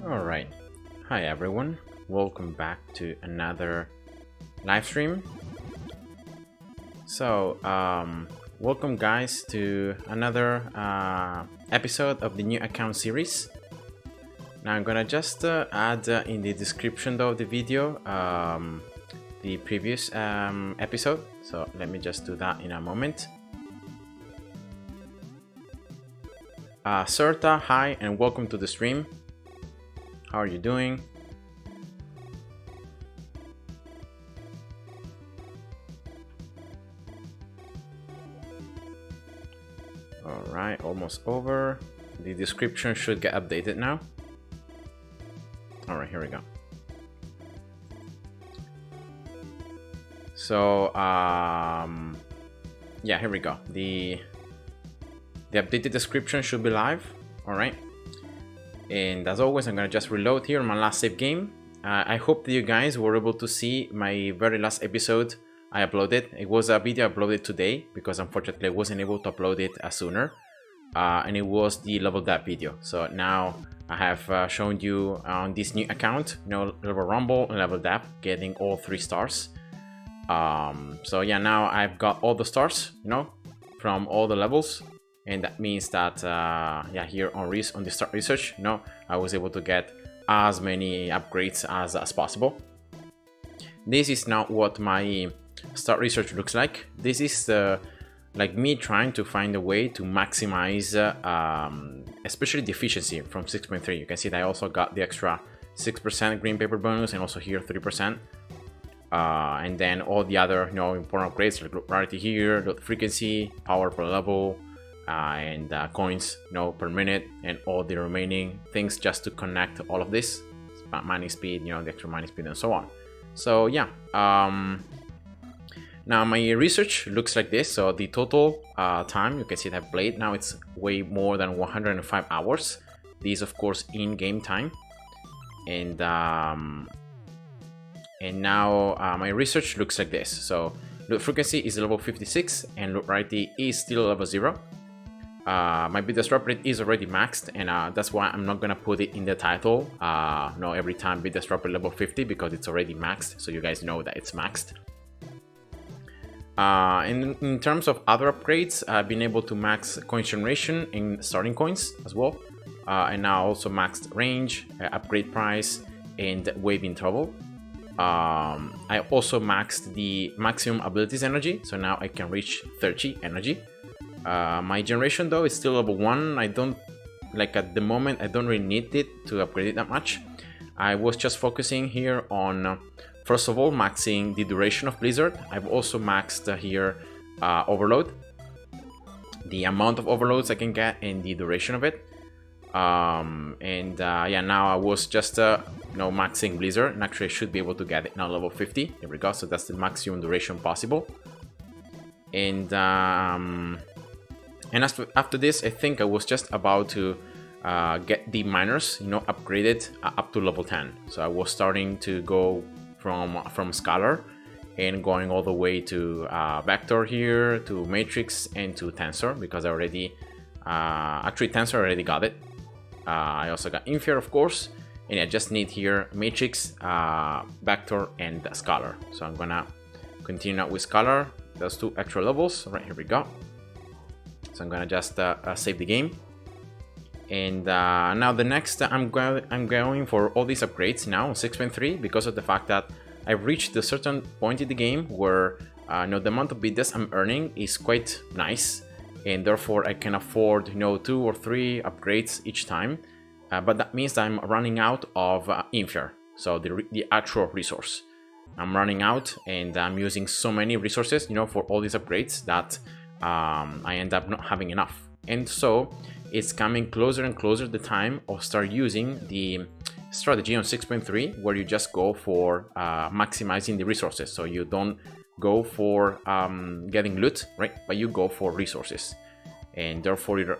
Alright, hi everyone, welcome back to another live stream. So, welcome guys to another episode of the new account series. Now I'm gonna just add in the description of the video the previous episode, so let me just do that in a moment. Serta, hi and welcome to the stream. How are you doing? Alright, almost over. The description should get updated now. Alright, here we go. So, yeah, here we go. The updated description should be live. Alright. And as always, I'm gonna just reload here on my last save game. I hope that you guys were able to see my very last episode I uploaded. It was a video I uploaded today because unfortunately I wasn't able to upload it sooner. And it was the level up video. So now I have shown you on this new account, level rumble and level up, getting all 3 stars. So yeah, now I've got all the stars, from all the levels. And that means that, yeah, here on the start research, I was able to get as many upgrades as possible. This is now what my start research looks like. This is like me trying to find a way to maximize, especially the efficiency from 6.3. You can see that I also got the extra 6% green paper bonus, and also here 3%. And then all the other, important upgrades like loot rarity here, loot frequency, power per level. And coins per minute, and all the remaining things just to connect all of this mining speed, the extra mining speed and so on. So yeah, now my research looks like this. So the total time you can see that I've played now, it's way more than 105 hours. These of course in-game time, and now my research looks like this. So loot frequency is level 56 and loot rarity is still level 0. My bid disrupt rate is already maxed, and that's why I'm not gonna put it in the title. Every time bid disrupt rate level 50, because it's already maxed, so you guys know that it's maxed. And in terms of other upgrades, I've been able to max coin generation in starting coins as well, and now also maxed range, upgrade price, and waving trouble. I also maxed the maximum abilities energy, so now I can reach 30 energy. My generation though is still level 1. I don't, at the moment, I don't really need it to upgrade it that much. I was just focusing here on, first of all, maxing the duration of Blizzard. I've also maxed here overload, the amount of overloads I can get and the duration of it. Yeah, now I was just maxing Blizzard, and actually I should be able to get it now level 50. Here we go. So that's the maximum duration possible. And after this, I think I was just about to get the miners, upgraded up to level 10. So I was starting to go from Scholar and going all the way to Vector here, to Matrix, and to Tensor, because I already, actually Tensor already got it. I also got Infer, of course, and I just need here Matrix, Vector, and Scholar. So I'm gonna continue now with Scholar, those 2 extra levels. Right, here we go. So I'm gonna just save the game, and now the next I'm going for all these upgrades now on 6.3, because of the fact that I've reached a certain point in the game where the amount of bids I'm earning is quite nice, and therefore I can afford 2 or 3 upgrades each time. But that means that I'm running out of Infer, so the actual resource. I'm running out, and I'm using so many resources, for all these upgrades that I end up not having enough. And so it's coming closer and closer the time of start using the strategy on 6.3, where you just go for maximizing the resources. So you don't go for getting loot, right? But you go for resources. And therefore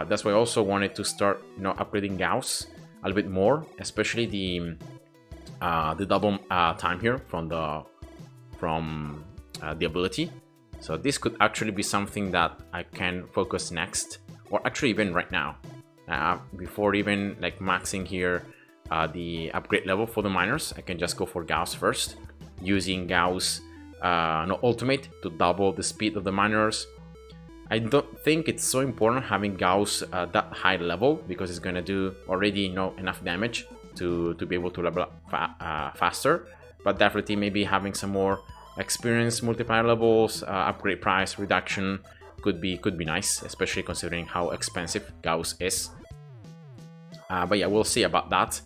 that's why I also wanted to start upgrading Gauss a little bit more, especially the double time here from the ability. So this could actually be something that I can focus next, or actually even right now, before even like maxing here the upgrade level for the miners, I can just go for Gauss first, using Gauss ultimate to double the speed of the miners. I don't think it's so important having Gauss that high level, because it's gonna do already enough damage to be able to level up faster. But definitely maybe having some more experience multiplier levels, upgrade price reduction could be nice, especially considering how expensive Gauss is. But yeah, we'll see about that.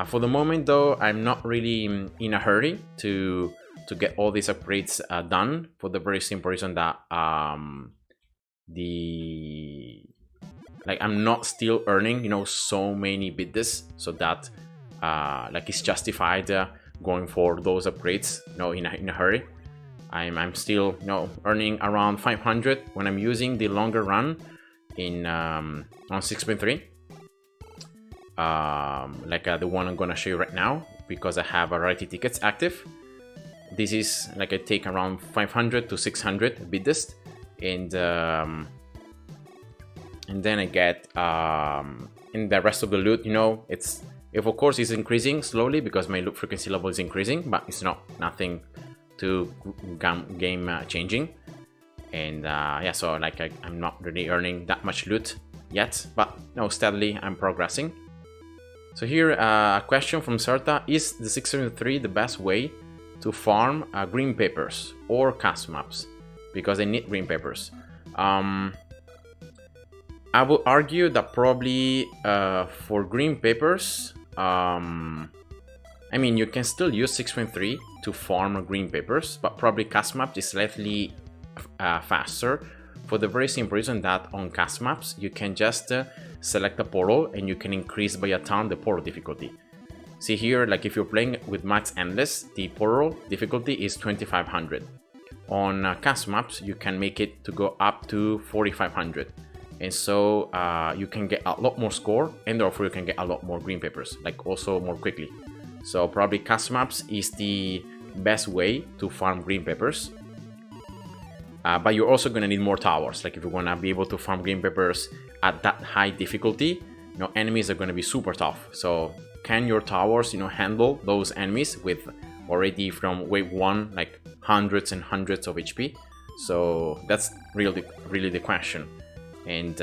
For the moment though, I'm not really in a hurry to get all these upgrades done, for the very simple reason that I'm not still earning so many biddes, so that it's justified going for those upgrades in a hurry. I'm still earning around 500 when I'm using the longer run in on 6.3, the one I'm gonna show you right now, because I have rarity tickets active. This is I take around 500 to 600 biddes, and then I get in the rest of the loot, if of course it's increasing slowly because my loot frequency level is increasing, but it's nothing to game changing. And yeah, so I'm not really earning that much loot yet, but steadily I'm progressing. So here a question from Serta: is the 673 the best way to farm green papers or custom maps? Because I need green papers. I would argue that probably for green papers, I mean, you can still use 6.3 to farm green papers, but probably custom maps is slightly faster, for the very simple reason that on custom maps you can just select a portal and you can increase by a ton the portal difficulty. See here, if you're playing with Max Endless, the portal difficulty is 2500. On custom maps you can make it to go up to 4500, and so you can get a lot more score, and therefore you can get a lot more green papers, also more quickly. So probably custom maps is the best way to farm green papers. But you're also gonna need more towers. If you wanna be able to farm green papers at that high difficulty, enemies are gonna be super tough. So can your towers, handle those enemies with already from wave 1 hundreds and hundreds of HP? So that's really the question. And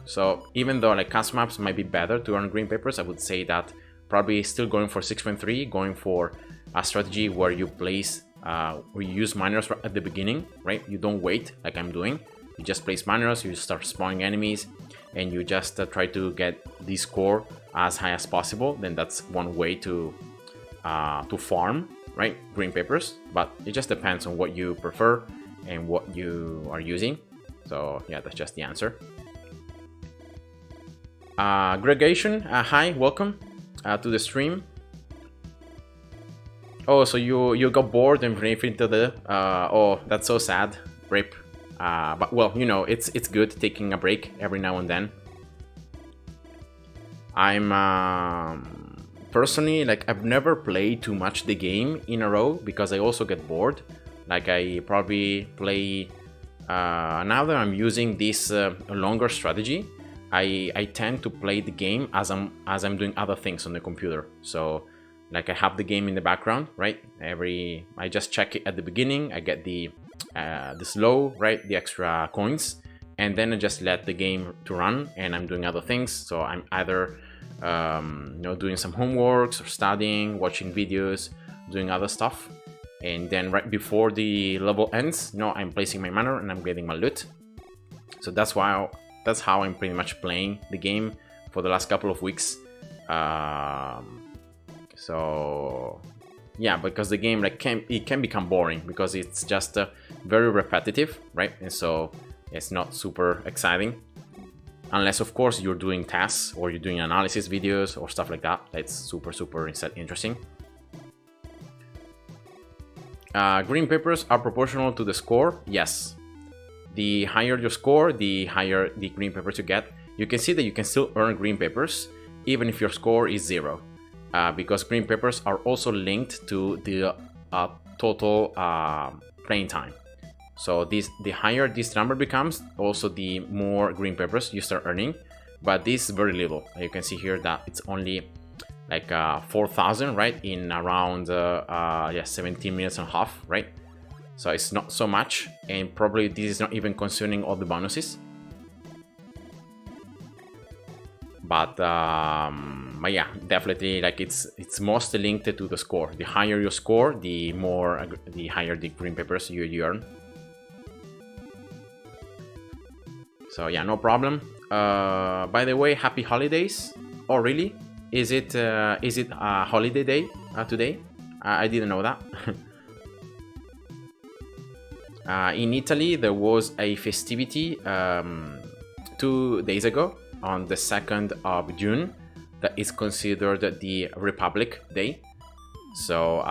so even though custom maps might be better to earn green papers, I would say that probably still going for 6.3, going for a strategy where you place where you use miners at the beginning, right? You don't wait like I'm doing. You just place miners, you start spawning enemies, and you just try to get the score as high as possible. Then that's one way to farm, right, green papers. But it just depends on what you prefer and what you are using. So yeah, that's just the answer. Gregation, hi, welcome to the stream. Oh, so you got bored and Infinitode. Oh, that's so sad. Rip. But well, it's good taking a break every now and then. I'm personally I've never played too much the game in a row because I also get bored. I probably play now that I'm using this longer strategy. I tend to play the game as I'm doing other things on the computer. So I have the game in the background, right? I just check it at the beginning. I get the slow, right, the extra coins, and then I just let the game to run, and I'm doing other things. So I'm either doing some homeworks or studying, watching videos, doing other stuff, and then right before the level ends, I'm placing my mana and I'm getting my loot. So that's how I'm pretty much playing the game for the last couple of weeks. So yeah, because the game can become boring because it's just very repetitive, right? And so it's not super exciting, unless of course you're doing tasks or you're doing analysis videos or stuff like that. It's super interesting. Green papers are proportional to the score. Yes, the higher your score, the higher the green papers you get. You can see that you can still earn green papers even if your score is 0. Because green papers are also linked to the total playing time. So the higher this number becomes, also the more green papers you start earning. But this is very little. You can see here that it's only like 4,000, right, in around yeah, 17 minutes and a half, right? So it's not so much, and probably this is not even consuming all the bonuses. But yeah, definitely, like it's mostly linked to the score. The higher your score, the higher the green peppers you earn. So yeah, no problem. By the way, happy holidays. Oh really? Is it a holiday day today? I didn't know that. In Italy, there was a festivity 2 days ago on the 2nd of June that is considered the Republic Day. So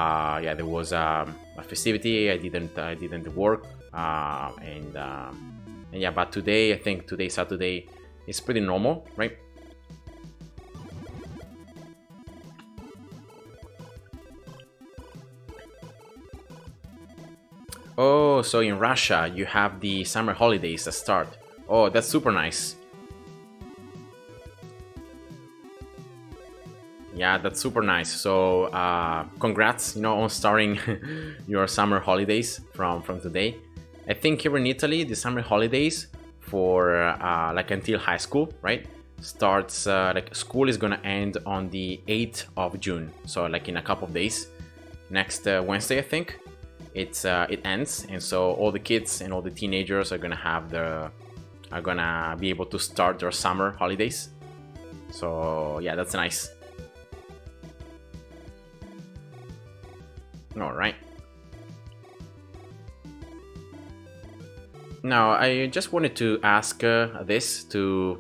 yeah, there was a festivity. I didn't work, and yeah, but today, I think today, Saturday, is pretty normal, right? Oh, so in Russia you have the summer holidays that start. Oh, that's super nice. Yeah, that's super nice. So congrats, on starting your summer holidays from today. I think here in Italy, the summer holidays for like until high school, right, starts like school is gonna end on the 8th of June. So like in a couple of days, next Wednesday, I think it ends, and so all the kids and all the teenagers are gonna be able to start their summer holidays. So yeah, that's nice. All right. Now, I just wanted to ask this to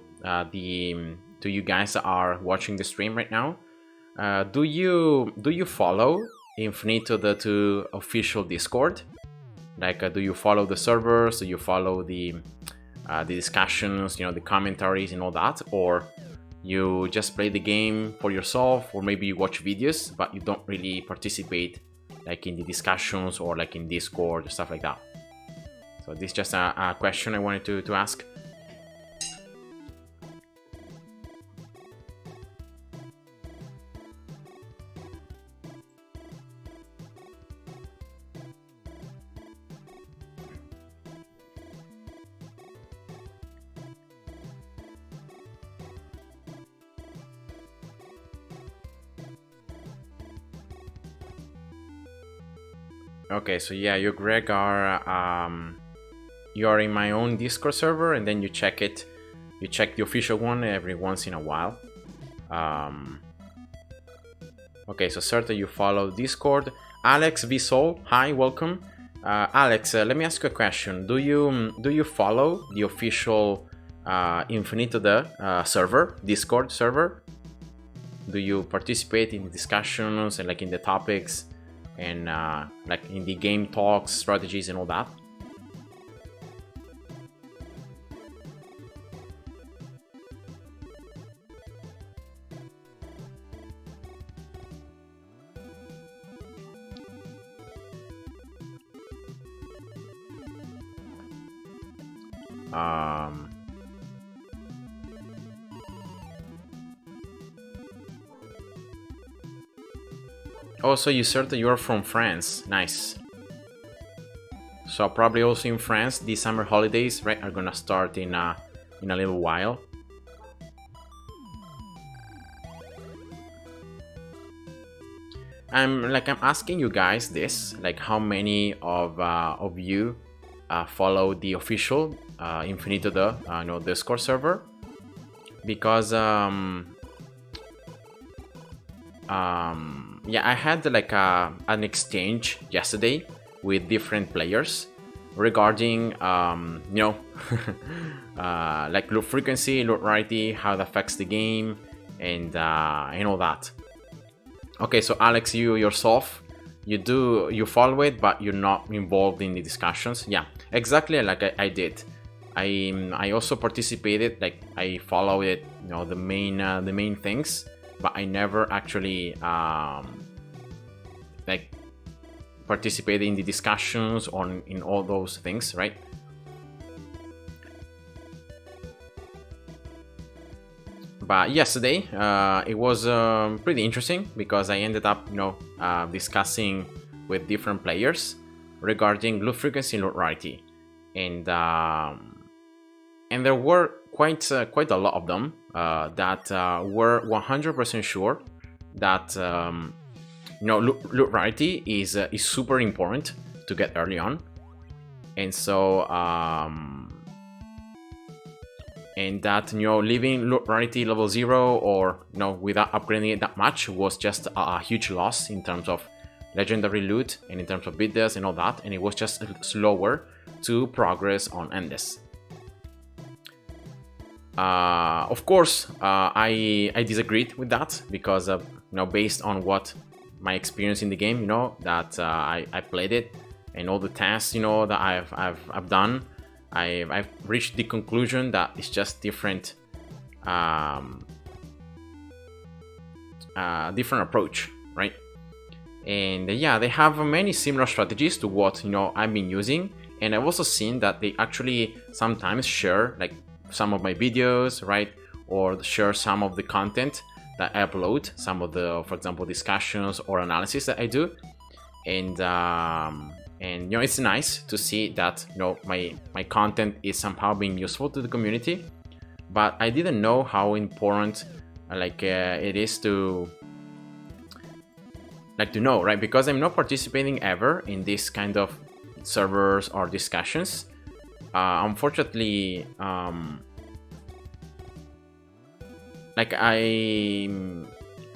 you guys that are watching the stream right now. Do you follow Infinitode to official Discord? Like, do you follow the servers? Do you follow the discussions? The commentaries and all that, or you just play the game for yourself, or maybe you watch videos but you don't really participate, like in the discussions or like in Discord or stuff like that? So this is just a question I wanted to ask. Okay, so yeah, you, Greg, are you are in my own Discord server, and then you check it. You check the official one every once in a while. Okay, so certainly you follow Discord. Alex Vsol, hi, welcome. Alex, let me ask you a question. Do you follow the official Infinitode server, Discord server? Do you participate in the discussions and like in the topics and like in the game talks, strategies, and all that? Also, you said that you are from France. Nice. So probably also in France, the summer holidays, right, are gonna start in a little while. I'm asking you guys this, like how many of you follow the official Infinitode Discord server, because yeah, I had like an exchange yesterday with different players regarding like loot frequency, loot rarity, how it affects the game, and all that. Okay, so Alex, you yourself, you follow it, but you're not involved in the discussions. Yeah, exactly, like I did. I also participated, like I followed it, the main things, but I never actually like participated in the discussions on in all those things, right? But yesterday it was pretty interesting because I ended up, discussing with different players regarding loop frequency and loop rarity, and there were quite a lot of them that were 100% sure that loop rarity is super important to get early on, and so and that leaving loop rarity level 0 or without upgrading it that much was just a huge loss in terms of legendary loot and in terms of bid deaths and all that, and it was just slower to progress on Endless. Of course, I disagreed with that because based on what my experience in the game, that I played it and all the tests, that I've done, I've reached the conclusion that it's just different approach, right? And yeah, they have many similar strategies to what I've been using, and I've also seen that they actually sometimes share like some of my videos, right, or share some of the content that I upload, some of the, for example, discussions or analysis that I do, and it's nice to see that my content is somehow being useful to the community. But I didn't know how important it is to know, right? Because I'm not participating ever in this kind of servers or discussions. Unfortunately, I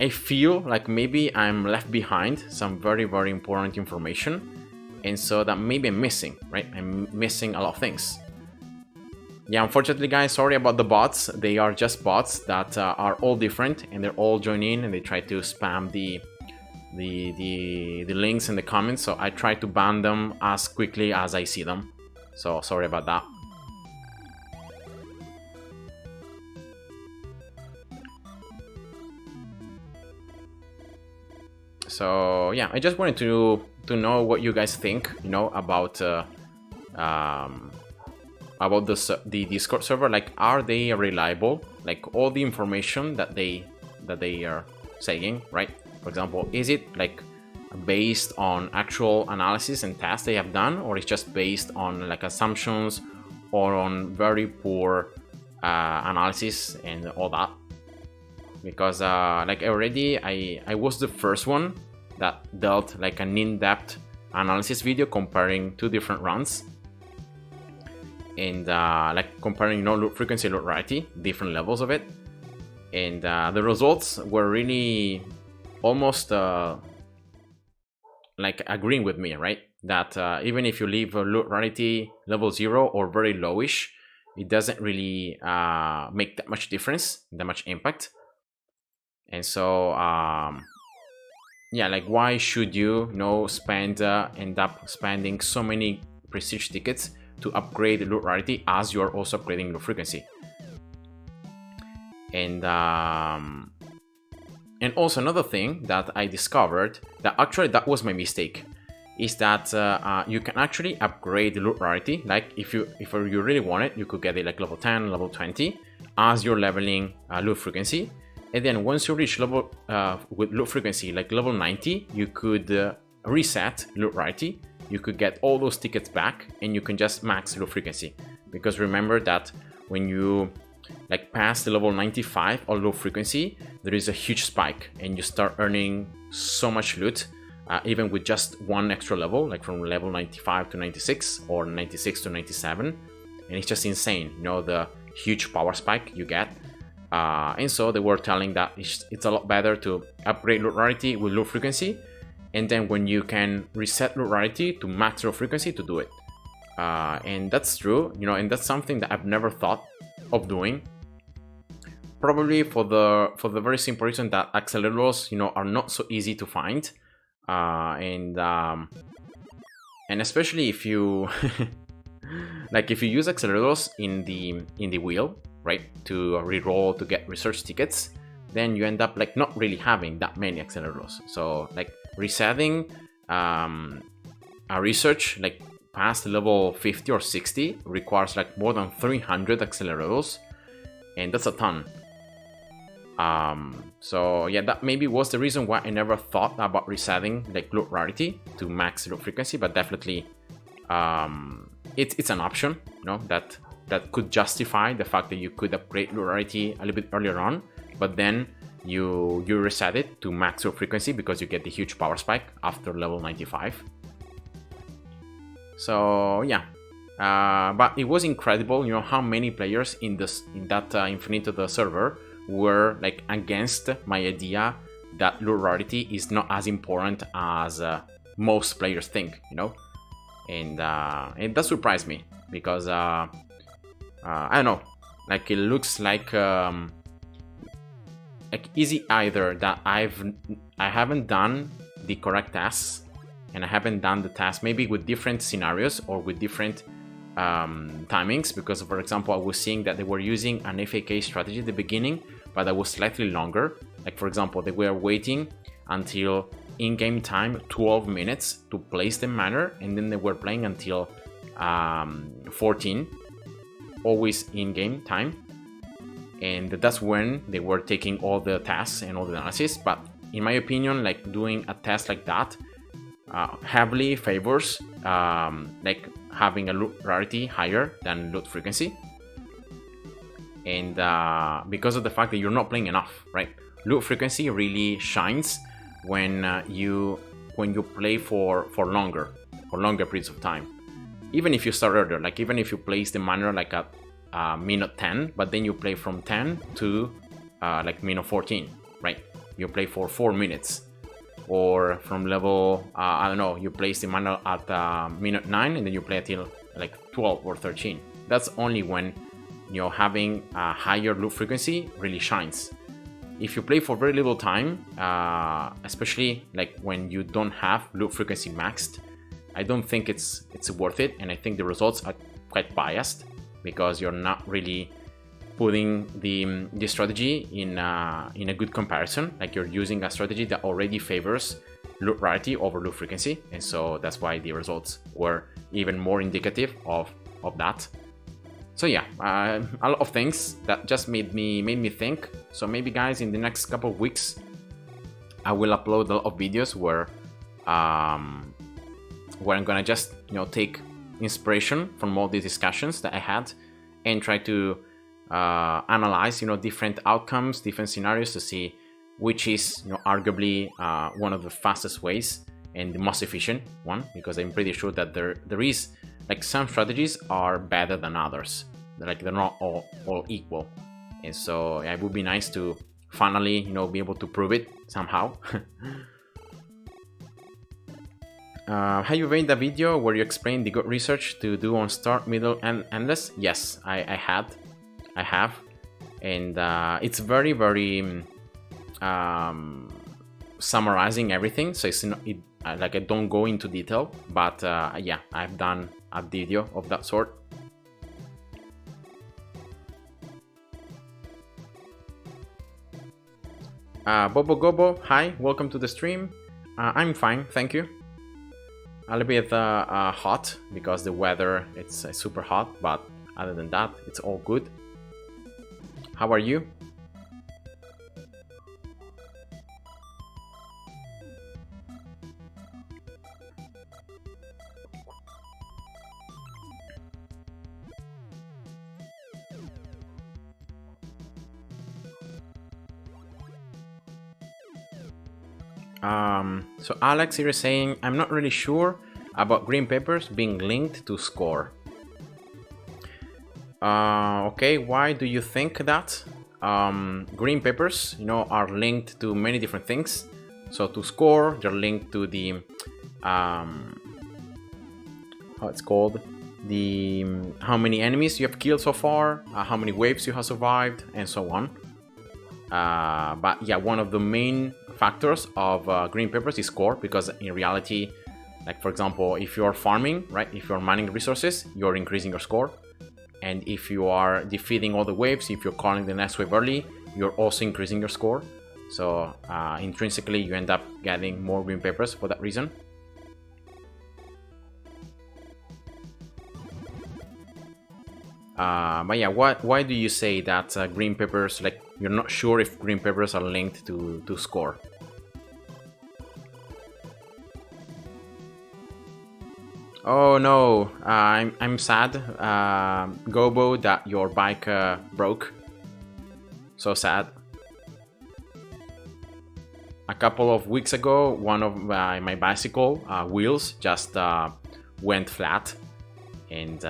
feel like maybe I'm left behind some very, very important information, and so that maybe I'm missing, right? I'm missing a lot of things. Yeah, unfortunately, guys, sorry about the bots. They are just bots that are all different, and they're all joining and they try to spam the links in the comments, so I try to ban them as quickly as I see them. So sorry about that. So yeah, I just wanted to know what you guys think, about the Discord server. Like, are they reliable? Like, all the information that they are saying, right? For example, is it like based on actual analysis and tests they have done, or it's just based on like assumptions or on very poor analysis and all that? Because already I was the first one that dealt like an in-depth analysis video comparing two different runs, and comparing loop frequency and loop rarity, different levels of it, and the results were really almost agreeing with me, right? That even if you leave loop rarity level 0 or very lowish, it doesn't really make that much difference, that much impact. And so yeah, like, why should you end up spending so many prestige tickets to upgrade the loot rarity as you are also upgrading loot frequency? And also another thing that I discovered, that actually that was my mistake, is that you can actually upgrade the loot rarity. Like, if you really want it, you could get it like level 10, level 20 as you're leveling loot frequency. And then once you reach level with loot frequency like level 90, you could reset loot rarity. You could get all those tickets back, and you can just max loot frequency. Because remember that when you pass the level 95 or low frequency, there is a huge spike, and you start earning so much loot, even with just one extra level, like from level 95 to 96 or 96 to 97, and it's just insane, the huge power spike you get. And so they were telling that it's a lot better to upgrade loot rarity with low frequency, and then when you can reset loot rarity to max low frequency, to do it. And that's true, and that's something that I've never thought of doing. Probably for the very simple reason that accelerators, are not so easy to find, and especially if you if you use accelerators in the wheel, right, to reroll to get research tickets, then you end up not really having that many accelerators. So resetting a research past level 50 or 60 requires more than 300 accelerators, and that's a ton. So yeah, that maybe was the reason why I never thought about resetting like loot rarity to max loot frequency, but definitely it's an option, you know, that could justify the fact that you could upgrade loot rarity a little bit earlier on, but then you reset it to max loot frequency because you get the huge power spike after level 95. So yeah, but it was incredible, you know, how many players in that Infinitode server were like against my idea that loot rarity is not as important as most players think, you know, and that surprised me because I don't know, like it looks like easy either that I haven't done the correct tasks, and I haven't done the task maybe with different scenarios or with different timings, because for example I was seeing that they were using an FAK strategy at the beginning, but that was slightly longer. Like for example, they were waiting until in-game time 12 minutes to place the manor, and then they were playing until 14, always in-game time, and that's when they were taking all the tasks and all the analysis. But in my opinion, like doing a test like that heavily favors like having a loot rarity higher than loot frequency, and because of the fact that you're not playing enough, right? Loot frequency really shines when you play for longer periods of time. Even if you start earlier, like even if you place the manor like at minute 10, but then you play from 10 to like minute 14, right? You play for 4 minutes. Or from level, I don't know, you place the manor at minute 9 and then you play until like 12 or 13. That's only when, you know, having a higher loot frequency really shines. If you play for very little time, especially like when you don't have loot frequency maxed, I don't think it's worth it, and I think the results are quite biased because you're not really putting the strategy in a good comparison. Like you're using a strategy that already favors loot rarity over loot frequency, and so that's why the results were even more indicative of that. So yeah, a lot of things that just made me think. So maybe guys, in the next couple of weeks I will upload a lot of videos where I'm gonna just, you know, take inspiration from all these discussions that I had and try to analyze, you know, different outcomes, different scenarios to see which is, you know, arguably one of the fastest ways and the most efficient one, because I'm pretty sure that there is like some strategies are better than others. Like they're not all equal, and so yeah, it would be nice to finally, you know, be able to prove it somehow. Have you made a video where you explain the good research to do on start, middle, and endless? Yes, I have, and it's very summarizing everything, so it's not like I don't go into detail, but yeah, I've done a video of that sort. Bobo Gobo, hi, welcome to the stream. I'm fine, thank you. A little bit hot because the weather, it's super hot, but other than that, it's all good. How are you? So Alex here is saying, I'm not really sure about green papers being linked to score. Okay, why do you think that? Green papers, you know, are linked to many different things. So to score, they're linked to the how it's called, the how many enemies you have killed so far, how many waves you have survived, and so on. But yeah, one of the main factors of green papers is score, because in reality, like for example, if you're farming, right, if you're mining resources, you're increasing your score. And if you are defeating all the waves, if you're calling the next wave early, you're also increasing your score. So intrinsically, you end up getting more green papers for that reason. But yeah, why do you say that green peppers, like you're not sure if green peppers are linked to score? Oh no, I'm sad, Gobo, that your bike broke. So sad. A couple of weeks ago, one of my bicycle wheels just went flat, and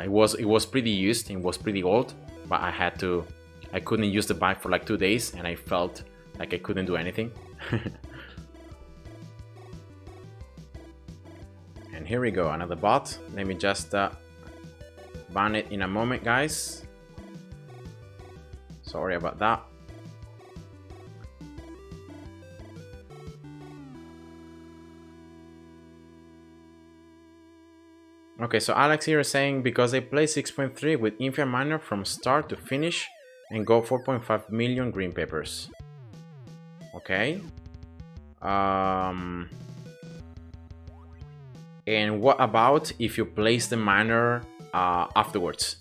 it was pretty used. It was pretty old, but I couldn't use the bike for like 2 days, and I felt like I couldn't do anything. And here we go, another bot. Let me just ban it in a moment, guys. Sorry about that. Okay, so Alex here is saying, because I play 6.3 with Infinite Miner from start to finish and go 4.5 million green papers. Okay. And what about if you place the miner afterwards?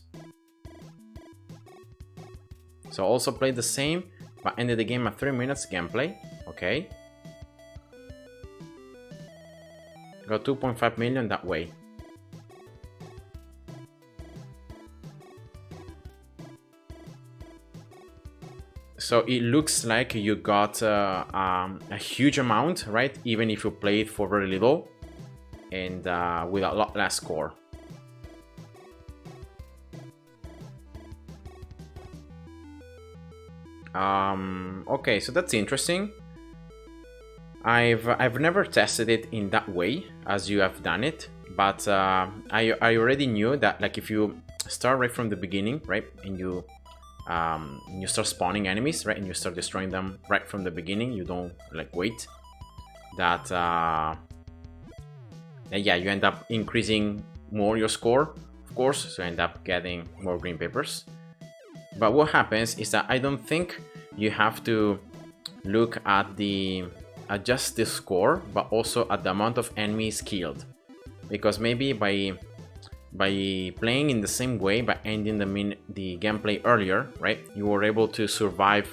So also play the same, but ended the game at 3 minutes gameplay. Okay. Got 2.5 million that way. So it looks like you got a huge amount, right? Even if you played for very little and with a lot less score. Okay, so that's interesting. I've never tested it in that way as you have done it, but I already knew that, like, if you start right from the beginning, right, and you start spawning enemies, right, and you start destroying them right from the beginning, you don't like wait, that yeah, you end up increasing more your score, of course, so you end up getting more green papers. But what happens is that I don't think you have to look at just the score, but also at the amount of enemies killed, because maybe by playing in the same way, by ending the gameplay earlier, right, you were able to survive,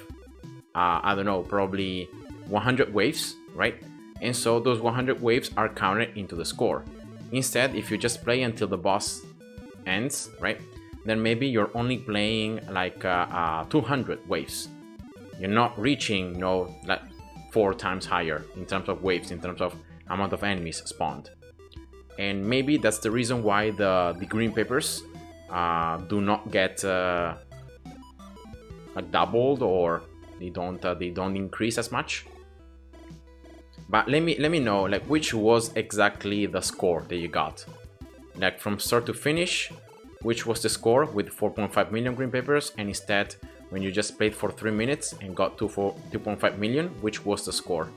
I don't know, probably 100 waves, right? And so those 100 waves are counted into the score. Instead, if you just play until the boss ends, right, then maybe you're only playing like 200 waves. You're not reaching, you know, like 4 times higher in terms of waves, in terms of amount of enemies spawned. And maybe that's the reason why the green papers do not get like doubled, or they don't increase as much. But let me know, like, which was exactly the score that you got, like from start to finish. Which was the score with 4.5 million green papers, and instead, when you just played for 3 minutes and got 2.5 million, which was the score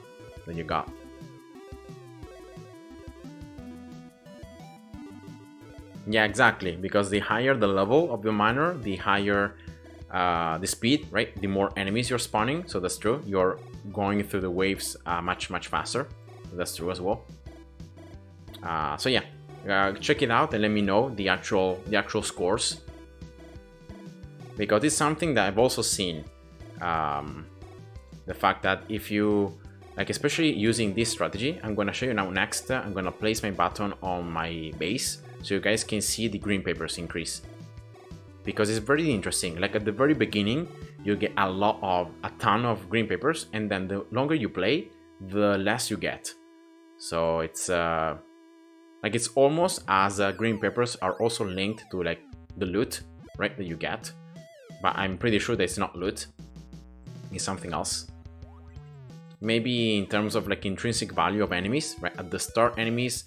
that you got? Yeah, exactly, because the higher the level of the miner, the higher the speed, right? The more enemies you're spawning, so that's true. You're going through the waves much faster. That's true as well. So yeah, check it out and let me know the actual scores, because it's something that I've also seen. The fact that if you, like, especially using this strategy, I'm gonna show you now next. I'm gonna place my button on my base so you guys can see the green papers increase, because it's very interesting. Like, at the very beginning, you get a ton of green papers, and then the longer you play, the less you get. So it's like, it's almost as green papers are also linked to, like, the loot, right, that you get. But I'm pretty sure that it's not loot, it's something else. Maybe in terms of, like, intrinsic value of enemies, right? At the start, enemies,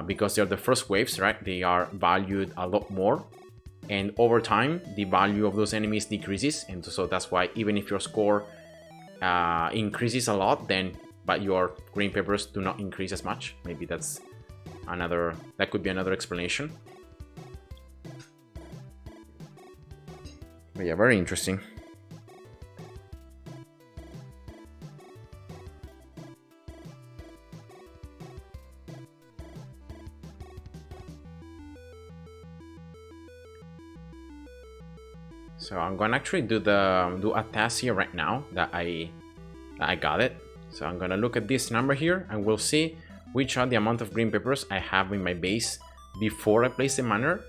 because they're the first waves, right, they are valued a lot more, and over time the value of those enemies decreases, and so that's why even if your score increases a lot, then but your green papers do not increase as much. Maybe that could be another explanation. But yeah, very interesting. So I'm gonna actually do a test here right now that I got it. So I'm gonna look at this number here and we'll see which are the amount of green peppers I have in my base before I place the miner,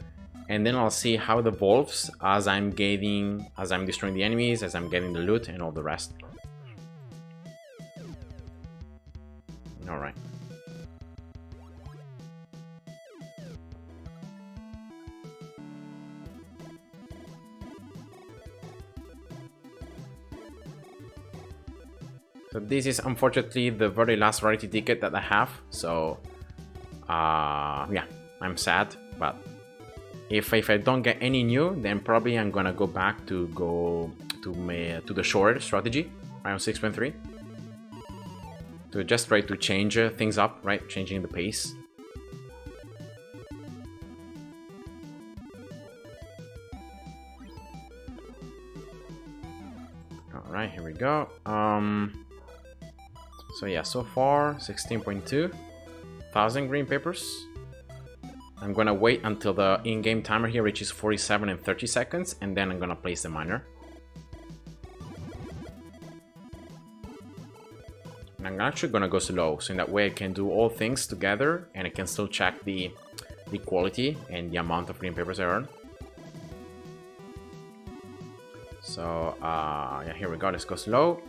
and then I'll see how it evolves as I'm destroying the enemies, as I'm getting the loot and all the rest. All right. So this is unfortunately the very last rarity ticket that I have. So yeah, I'm sad, but if I don't get any new, then probably I'm gonna go back to the short strategy around 6.3 to just try to change things up, right? Changing the pace. All right, here we go. So yeah, so far 16.2 thousand green peppers. I'm gonna wait until the in-game timer here reaches 47 and 30 seconds, and then I'm gonna place the miner. And I'm actually gonna go slow, so in that way I can do all things together and I can still check the quality and the amount of green peppers I earn. So yeah, here we go. Let's go slow.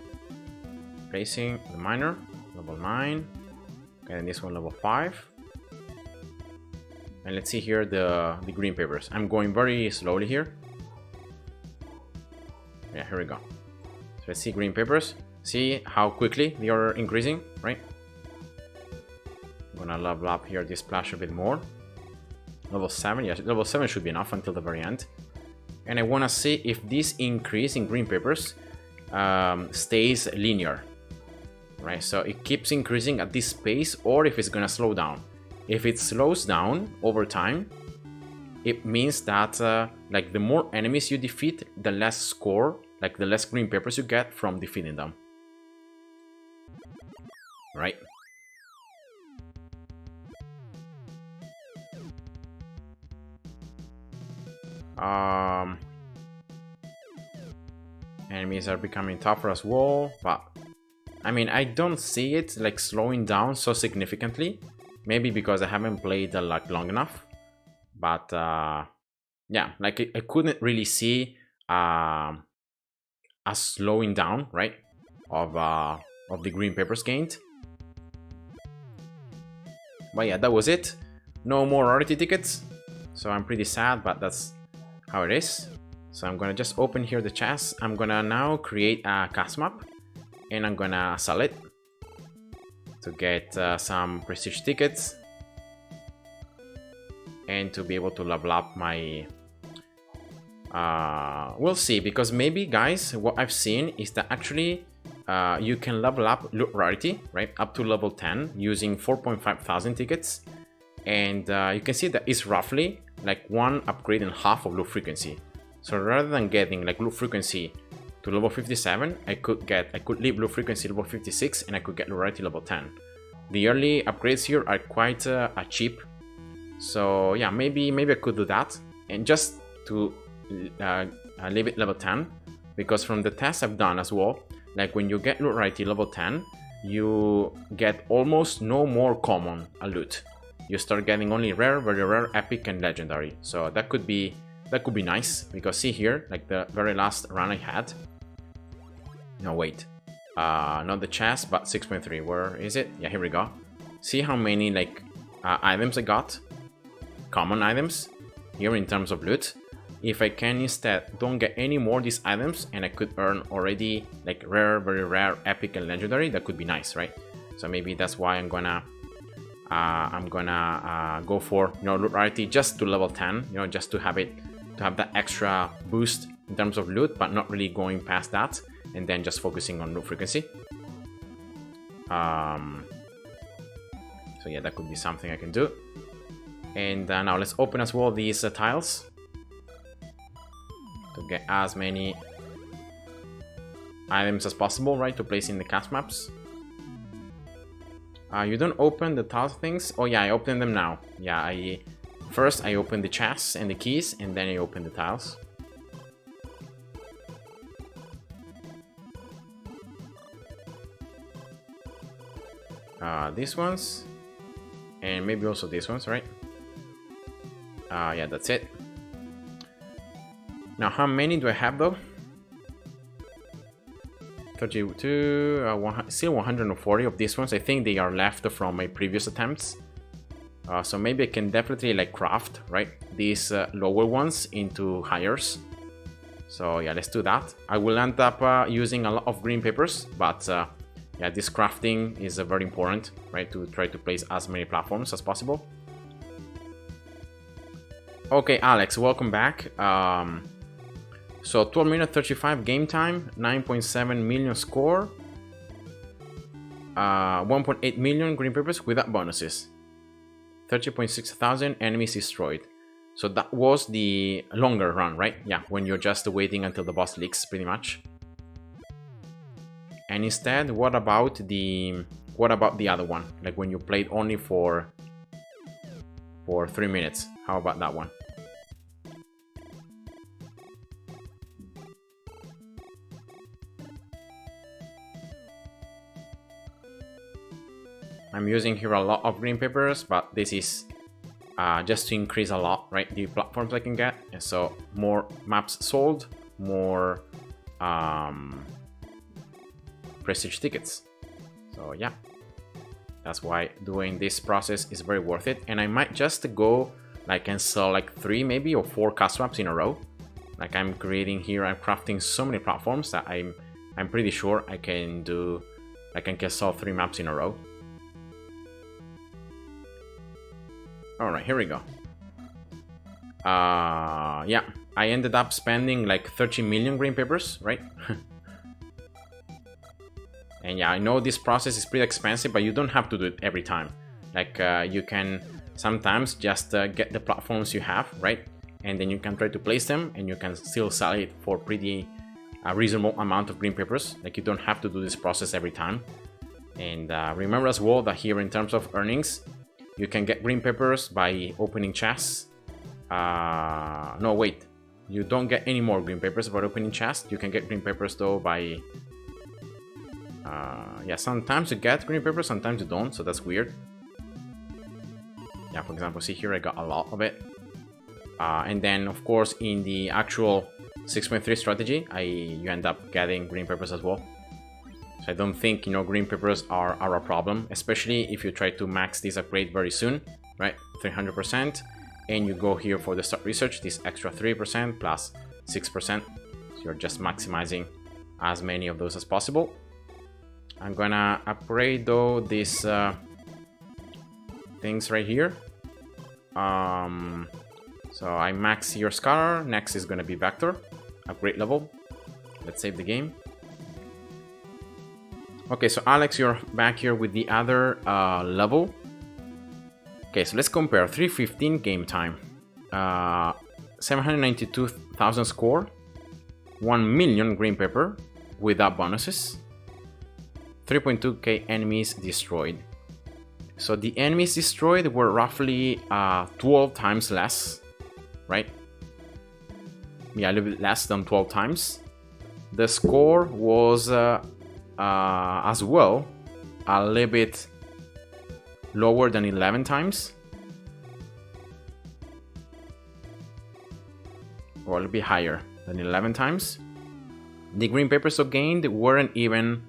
Placing the miner, level 9. Okay, and this one level 5. And let's see here the green peppers. I'm going very slowly here. Yeah, here we go. So let's see green peppers. See how quickly they are increasing, right? I'm gonna level up here this splash a bit more. Level 7, yes, level 7 should be enough until the very end. And I wanna see if this increase in green peppers stays linear. Right, so it keeps increasing at this pace, or if it's gonna slow down. If it slows down over time, it means that like the more enemies you defeat, the less score, like the less green peppers you get from defeating them. Right? Enemies are becoming tougher as well, but I mean, I don't see it like slowing down so significantly. Maybe because I haven't played like long enough, but yeah, like I couldn't really see a slowing down, right, of the green peppers gained. But yeah, that was it. No more rarity tickets, so I'm pretty sad, but that's how it is. So I'm gonna just open here the chest. I'm gonna now create a cast map, and I'm gonna sell it to get some prestige tickets and to be able to level up my we'll see, because maybe, guys, what I've seen is that actually you can level up loot rarity, right, up to level 10 using 4.5 thousand tickets, and you can see that it's roughly like one upgrade and half of loot frequency. So rather than getting like loot frequency to level 57, I could leave loot frequency level 56 and I could get loot rarity level 10. The early upgrades here are quite cheap, so yeah, maybe I could do that, and just to leave it level 10, because from the tests I've done as well, like when you get loot rarity level 10, you get almost no more common loot. You start getting only rare, very rare, epic, and legendary. So that could be nice, because see here, like the very last run I had. No, wait. Not the chest, but 6.3. Where is it? Yeah, here we go. See how many like items I got? Common items here in terms of loot. If I can instead don't get any more of these items, and I could earn already like rare, very rare, epic, and legendary, that could be nice, right? So maybe that's why I'm gonna go for, you know, loot rarity just to level 10, you know, just to have that extra boost in terms of loot, but not really going past that, and then just focusing on loot frequency. So yeah, that could be something I can do. And now let's open as well these tiles to get as many items as possible, right, to place in the cast maps. You don't open the tile things. Oh yeah, I open them now. Yeah, first I open the chests and the keys, and then I open the tiles. these ones, and maybe also these ones, right? Yeah, that's it. Now, how many do I have though? 32, still 140 of these ones. I think they are left from my previous attempts. So maybe I can definitely like craft, right, these lower ones into higher. So yeah, let's do that. I will end up using a lot of green papers, but yeah, this crafting is very important, right, to try to place as many platforms as possible. Okay, Alex, welcome back. So 12 minutes 35 game time, 9.7 million score, 1.8 million green papers without bonuses, 30.6 thousand enemies destroyed. So that was the longer run, right? Yeah, when you're just waiting until the boss leaks, pretty much. And instead, what about the other one? Like when you played only for 3 minutes. How about that one? I'm using here a lot of green papers, but this is just to increase a lot, right, the platforms I can get. And so more maps sold, more prestige tickets. So yeah, that's why doing this process is very worth it. And I might just go like and sell like 3 maybe or 4 custom maps in a row. Like I'm creating here, I'm crafting so many platforms that I'm pretty sure I can sell 3 maps in a row. All right, here we go. Yeah, I ended up spending like 30 million green papers, right? And yeah, I know this process is pretty expensive, but you don't have to do it every time. Like you can sometimes just get the platforms you have, right? And then you can try to place them, and you can still sell it for pretty reasonable amount of green papers. Like you don't have to do this process every time. And remember as well that here in terms of earnings, you can get green papers by opening chests. No, wait. You don't get any more green papers by opening chests. You can get green papers though by... yeah, sometimes you get green papers, sometimes you don't, so that's weird. Yeah, for example, see here I got a lot of it. And then, of course, in the actual 6.3 strategy, you end up getting green papers as well. So I don't think, you know, green papers are a problem, especially if you try to max this upgrade very soon, right? 300%, and you go here for the start research, this extra 3% plus 6%. So you're just maximizing as many of those as possible. I'm gonna upgrade though these things right here. So I max here Scholar, next is gonna be Vector, upgrade level. Let's save the game. Okay, so Alex, you're back here with the other level. Okay, so let's compare. 315 game time, 792,000 score, 1 million green paper without bonuses, 3.2k enemies destroyed. So the enemies destroyed were roughly 12 times less, right? Yeah, a little bit less than 12 times. The score was as well a little bit lower than 11 times, or a little bit higher than 11 times. The green papers so gained weren't even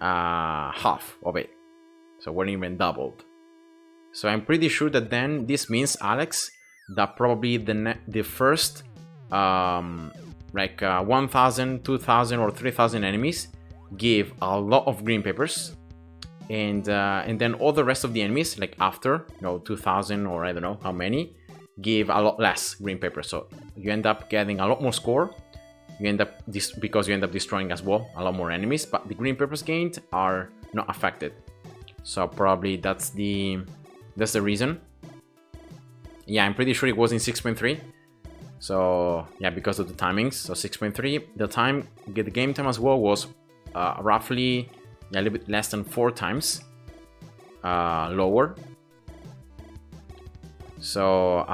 half of it, so weren't even doubled. So I'm pretty sure that then this means, Alex, that probably the first 1,000, 2,000 or 3,000 enemies give a lot of green papers, and then all the rest of the enemies, like after, you know, 2,000 or I don't know how many, give a lot less green papers. So you end up getting a lot more score. You end up because you end up destroying as well a lot more enemies, but the green papers gained are not affected. So probably that's the reason. Yeah, I'm pretty sure it was in 6.3. So yeah, because of the timings. So 6.3, the game time as well was roughly a little bit less than 4 times lower. So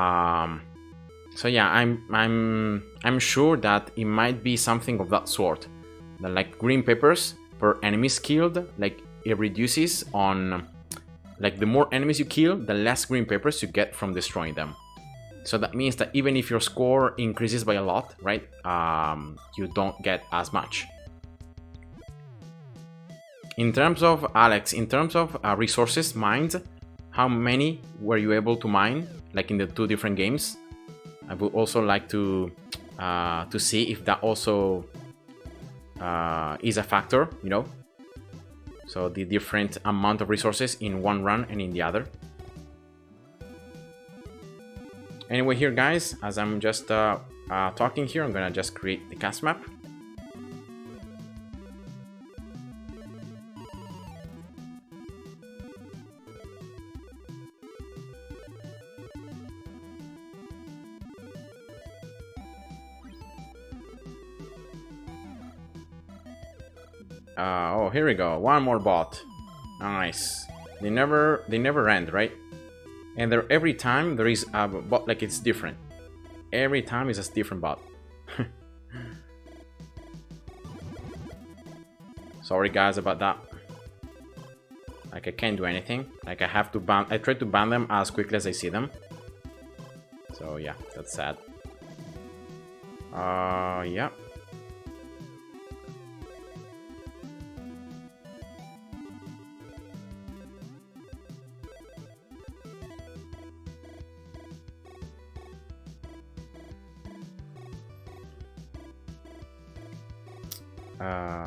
so yeah, I'm sure that it might be something of that sort. That like green papers per enemies killed, like it reduces on like the more enemies you kill, the less green papers you get from destroying them. So that means that even if your score increases by a lot, right, you don't get as much. In terms of, Alex, in terms of resources mined, how many were you able to mine, like in the 2 different games? I would also like to see if that also is a factor, you know? So the different amount of resources in one run and in the other. Anyway, here guys, as I'm just talking here, I'm gonna just create the cast map. Oh, here we go. One more bot. Nice. They never end, right? And there every time there is a bot, like it's different. Every time is a different bot. Sorry guys about that. Like I can't do anything. Like I have to ban. I try to ban them as quickly as I see them. So yeah, that's sad. Yeah.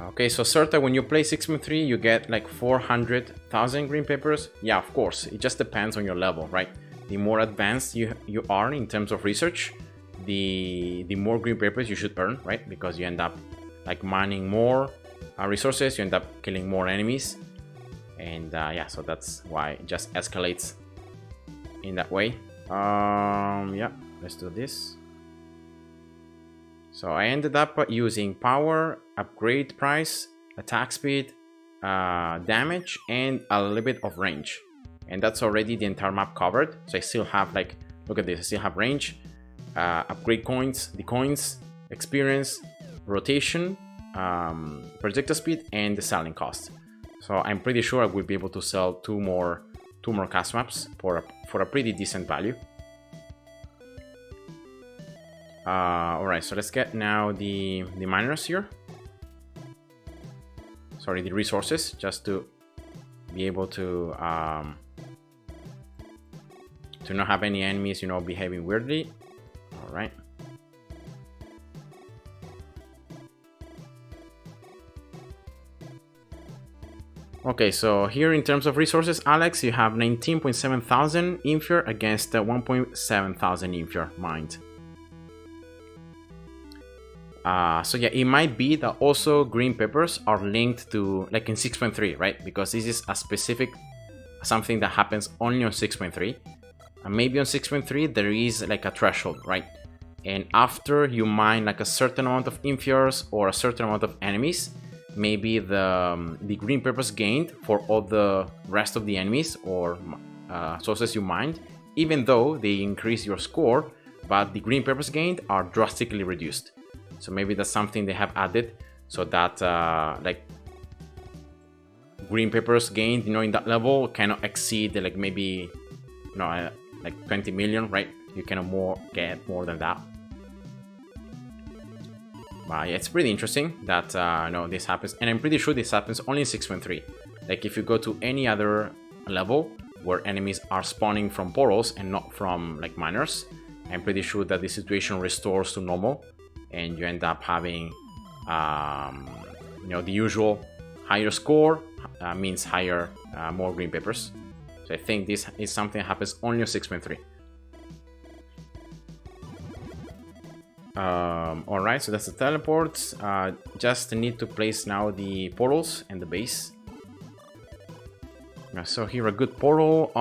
Okay, so Certa, when you play 6.3, you get like 400,000 green papers. Yeah, of course, it just depends on your level, right? The more advanced you are in terms of research, the more green papers you should earn, right? Because you end up like mining more resources, you end up killing more enemies. And yeah, so that's why it just escalates in that way. Yeah, let's do this. So I ended up using power, upgrade price, attack speed, damage, and a little bit of range. And that's already the entire map covered. So I still have like, look at this, I still have range, upgrade coins, the coins, experience, rotation, projectile speed, and the selling cost. So I'm pretty sure I will be able to sell two more cast maps for a pretty decent value. Alright, so let's get now the miners here. Sorry, the resources, just to be able to not have any enemies, you know, behaving weirdly. Alright. Okay, so here in terms of resources, Alex, you have 19.7 thousand Infier against 1.7 thousand Infier mined. So yeah, it might be that also green peppers are linked to, like in 6.3, right? Because this is a specific, something that happens only on 6.3. And maybe on 6.3 there is like a threshold, right? And after you mine like a certain amount of Infiers or a certain amount of enemies, maybe the green peppers gained for all the rest of the enemies or sources you mined, even though they increase your score, but the green peppers gained are drastically reduced. So maybe that's something they have added, so that like green peppers gained, you know, in that level cannot exceed like maybe, you know, like 20 million, right? You cannot get more than that. But yeah, it's pretty interesting that you know, this happens, and I'm pretty sure this happens only in 6.3. Like if you go to any other level where enemies are spawning from portals and not from like miners, I'm pretty sure that the situation restores to normal. And you end up having, you know, the usual higher score means higher, more green peppers. So I think this is something that happens only on 6.3. Alright, so that's the teleports. Just need to place now the portals and the base. So here a good portal.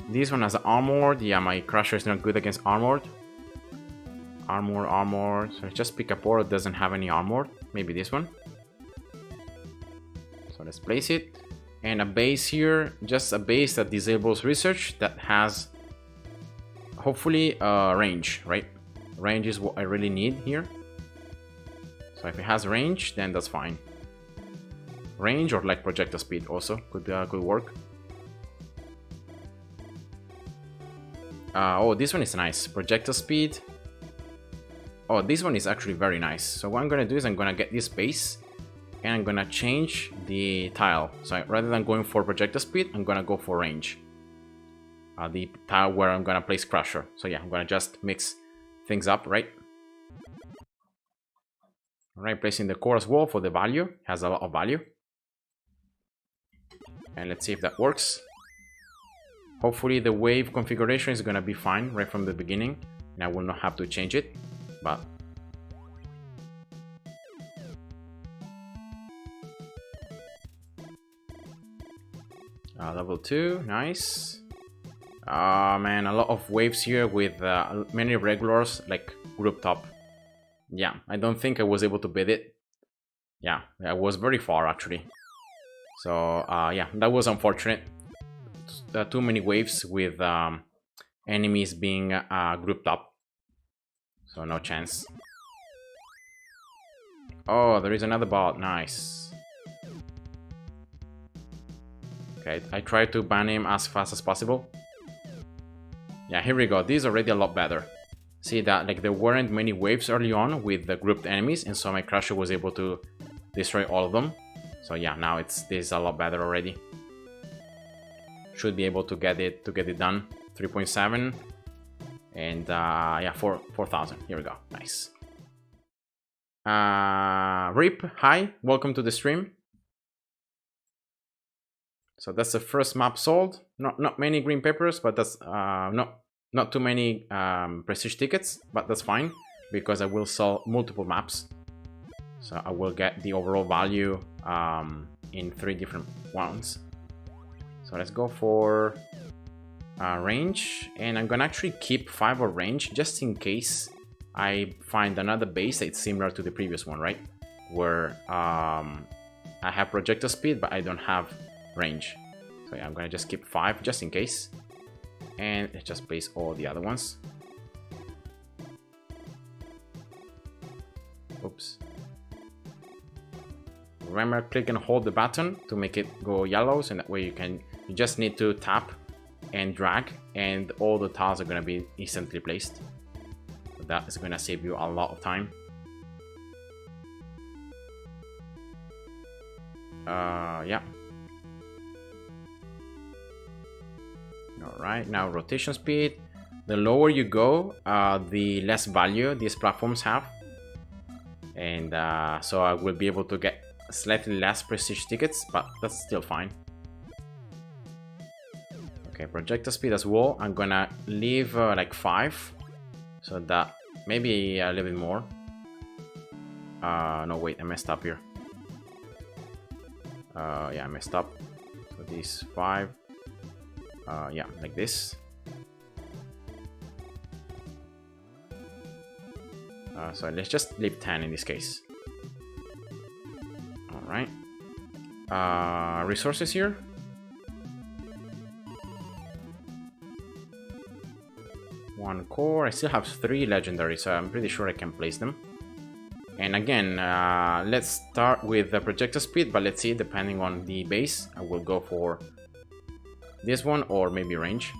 This one has armored. Yeah, my crusher is not good against armored. Armor. So just pick a portal that doesn't have any armor. Maybe this one. So let's place it. And a base here, just a base that disables research, that has hopefully range, right? Range is what I really need here. So if it has range, then that's fine. range or like projectile speed also could work. Oh, this one is nice. Projectile speed. Oh, this one is actually very nice. So what I'm gonna do is I'm gonna get this base and I'm gonna change the tile. So rather than going for projectile speed, I'm gonna go for range. The tile where I'm gonna place Crusher. So yeah, I'm gonna just mix things up, right? Alright, placing the core as well for the value. Has a lot of value. And let's see if that works. Hopefully the wave configuration is gonna be fine right from the beginning. And I will not have to change it. But level 2, nice. Man, a lot of waves here with many regulars like grouped up. Yeah, I don't think I was able to beat it. Yeah, I was very far actually. So yeah, that was unfortunate. Too many waves with enemies being grouped up. So no chance. Oh, there is another bot, nice. Okay, I tried to ban him as fast as possible. Yeah, here we go. This is already a lot better. See that like there weren't many waves early on with the grouped enemies, and so my Crusher was able to destroy all of them. So yeah, now this is a lot better already. Should be able to get it done. 3.7 and yeah, 4,000. Here we go. Nice. Rip, hi, welcome to the stream. So that's the first map sold. Not many green papers, but that's not too many prestige tickets, but that's fine because I will sell multiple maps. So I will get the overall value in 3 different ones. So let's go for range, and I'm gonna actually keep 5 of range just in case I find another base that's similar to the previous one, right? Where I have projectile speed, but I don't have range. So yeah, I'm gonna just keep 5 just in case, and let's just place all the other ones. Oops. Remember, click and hold the button to make it go yellow, so that way you just need to tap and drag, and all the tiles are gonna be instantly placed. So that is gonna save you a lot of time. Yeah. Alright, now rotation speed. The lower you go, the less value these platforms have. And so I will be able to get slightly less prestige tickets, but that's still fine. Okay, projectile speed as well. I'm gonna leave like 5, so that maybe a little bit more. No, wait, I messed up here. Yeah, I messed up. So these 5. Yeah, like this. So let's just leave 10 in this case. Alright. Resources here. One core. I still have 3 legendary, so I'm pretty sure I can place them. And again, let's start with the projectile speed, but let's see, depending on the base, I will go for this one or maybe range.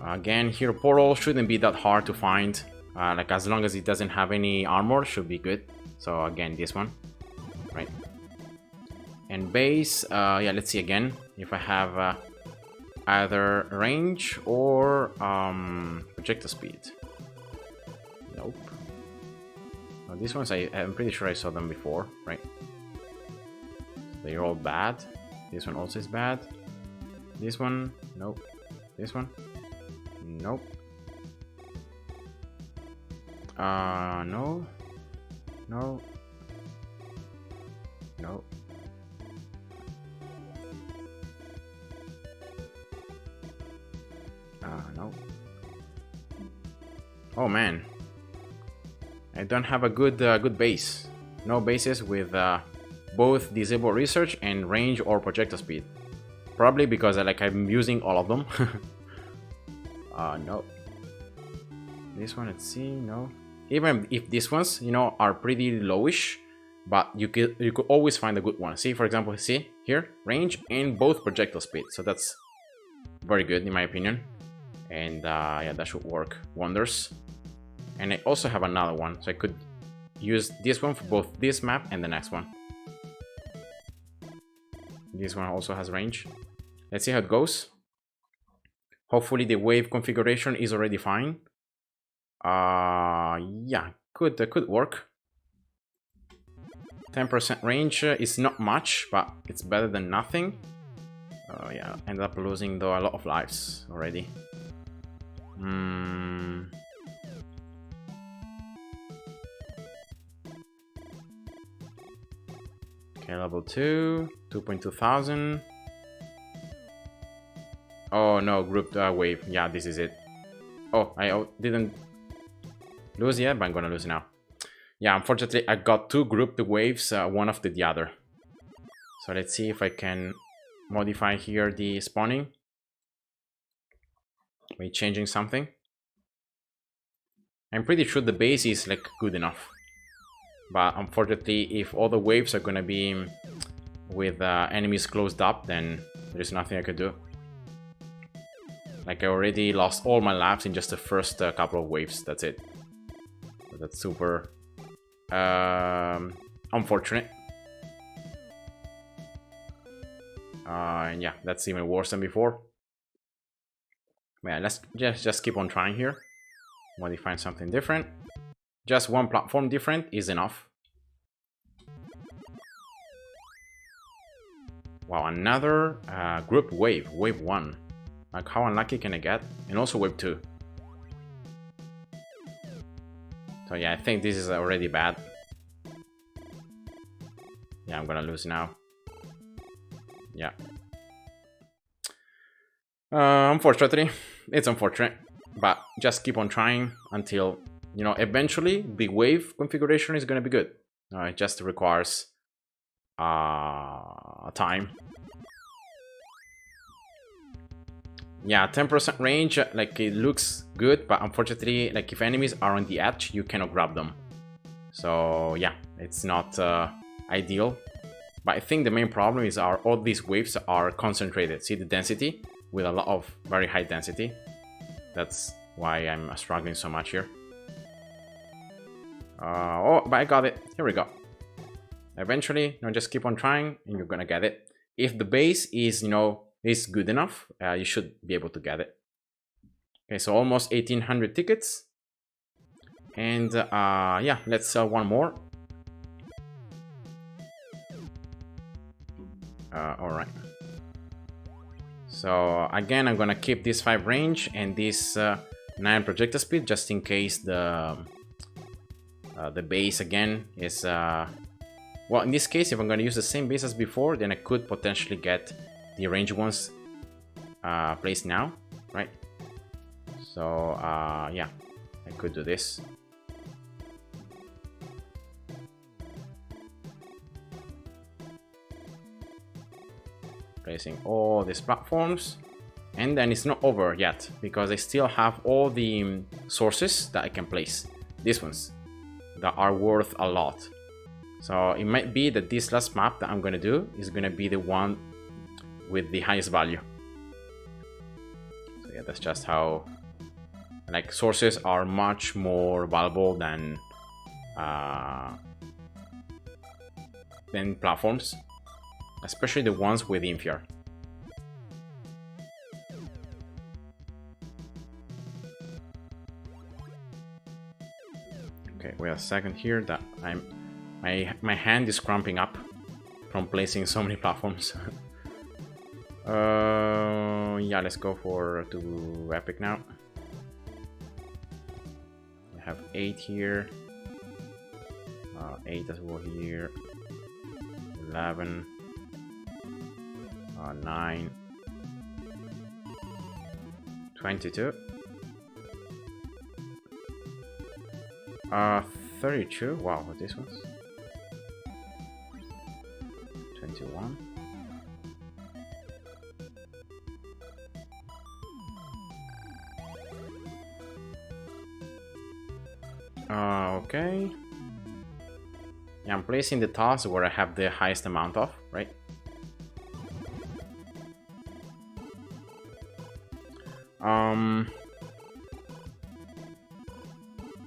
Again, here portal shouldn't be that hard to find. Like as long as it doesn't have any armor, should be good. So again, this one, right? And base, yeah, let's see again if I have either range or projectile speed. Nope. Well, these ones I'm pretty sure I saw them before, right? They're all bad. This one also is bad. This one, nope. This one, nope. No. No. No. No. Oh man. I don't have a good base. No bases with both disable research and range or projectile speed. Probably because I'm using all of them. No. This one, let's see, no. Even if these ones, you know, are pretty lowish, but you could always find a good one. See, for example, see here, range and both projectile speed. So that's very good in my opinion. And yeah, that should work wonders. And I also have another one, so I could use this one for both this map and the next one. This one also has range. Let's see how it goes. Hopefully the wave configuration is already fine. Yeah, could work. 10% range is not much, but it's better than nothing. Yeah, ended up losing though a lot of lives already. Okay, level 2, 2.2 thousand. Oh no, grouped wave. Yeah, this is it. Oh, I didn't lose yet, but I'm gonna lose now. Yeah, unfortunately, I got two grouped waves, one after the other. So let's see if I can modify here the spawning by changing something. I'm pretty sure the base is like good enough. But unfortunately, if all the waves are gonna be with enemies closed up, then there's nothing I could do. Like I already lost all my lives in just the first couple of waves. That's it. So that's super unfortunate. And yeah, that's even worse than before. Yeah, let's just keep on trying here. Modifying something different. Just one platform different is enough. Wow, another group wave, wave 1. Like how unlucky can I get? And also wave 2. So yeah, I think this is already bad. Yeah, I'm gonna lose now. Yeah. Unfortunately, it's unfortunate, but just keep on trying until, you know, eventually the wave configuration is gonna be good. It just requires time. Yeah, 10% range, like it looks good, but unfortunately, like if enemies are on the edge, you cannot grab them. So yeah, it's not ideal. But I think the main problem is all these waves are concentrated. See the density with a lot of very high density. That's why I'm struggling so much here. Oh, but I got it. Here we go. Eventually, you know, just keep on trying and you're gonna get it. If the base is, you know, is good enough, you should be able to get it. Okay, so almost 1800 tickets. And yeah, let's sell one more. Alright. So again, I'm gonna keep this 5 range and this 9 projectile speed just in case the base again is well, in this case, if I'm gonna use the same base as before, then I could potentially get the range ones placed now, right? So yeah, I could do this. Placing all these platforms, and then it's not over yet because I still have all the sources that I can place. These ones that are worth a lot. So it might be that this last map that I'm gonna do is gonna be the one with the highest value. So yeah, that's just how, like, sources are much more valuable than platforms, especially the ones with Infier. Okay, wait a second here that my hand is cramping up from placing so many platforms. Yeah, let's go to epic now. I have 8 here, 8 as well here, 11, 9, 22, 32. Wow, what this one's 21. Okay. Yeah, I'm placing the tiles where I have the highest amount of, right?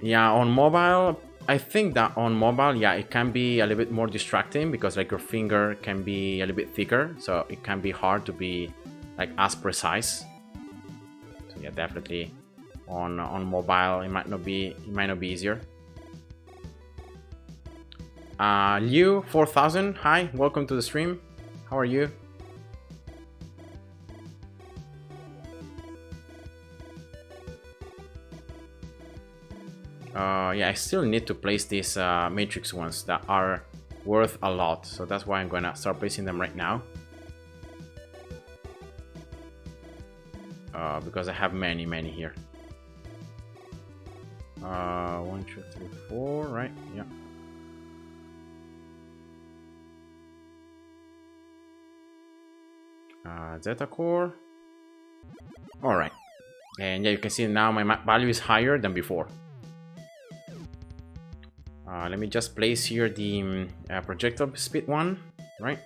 Yeah, on mobile, I think that on mobile, yeah, it can be a little bit more distracting because like your finger can be a little bit thicker, so it can be hard to be like as precise. So yeah, definitely on mobile it might not be easier. Liu 4000, hi, welcome to the stream. How are you? Yeah, I still need to place these matrix ones that are worth a lot, so that's why I'm gonna start placing them right now. Because I have many here. 1, 2, 3, 4, right? Yeah. Zeta core. All right, and yeah, you can see now my map value is higher than before. Let me just place here the projectile speed one, right?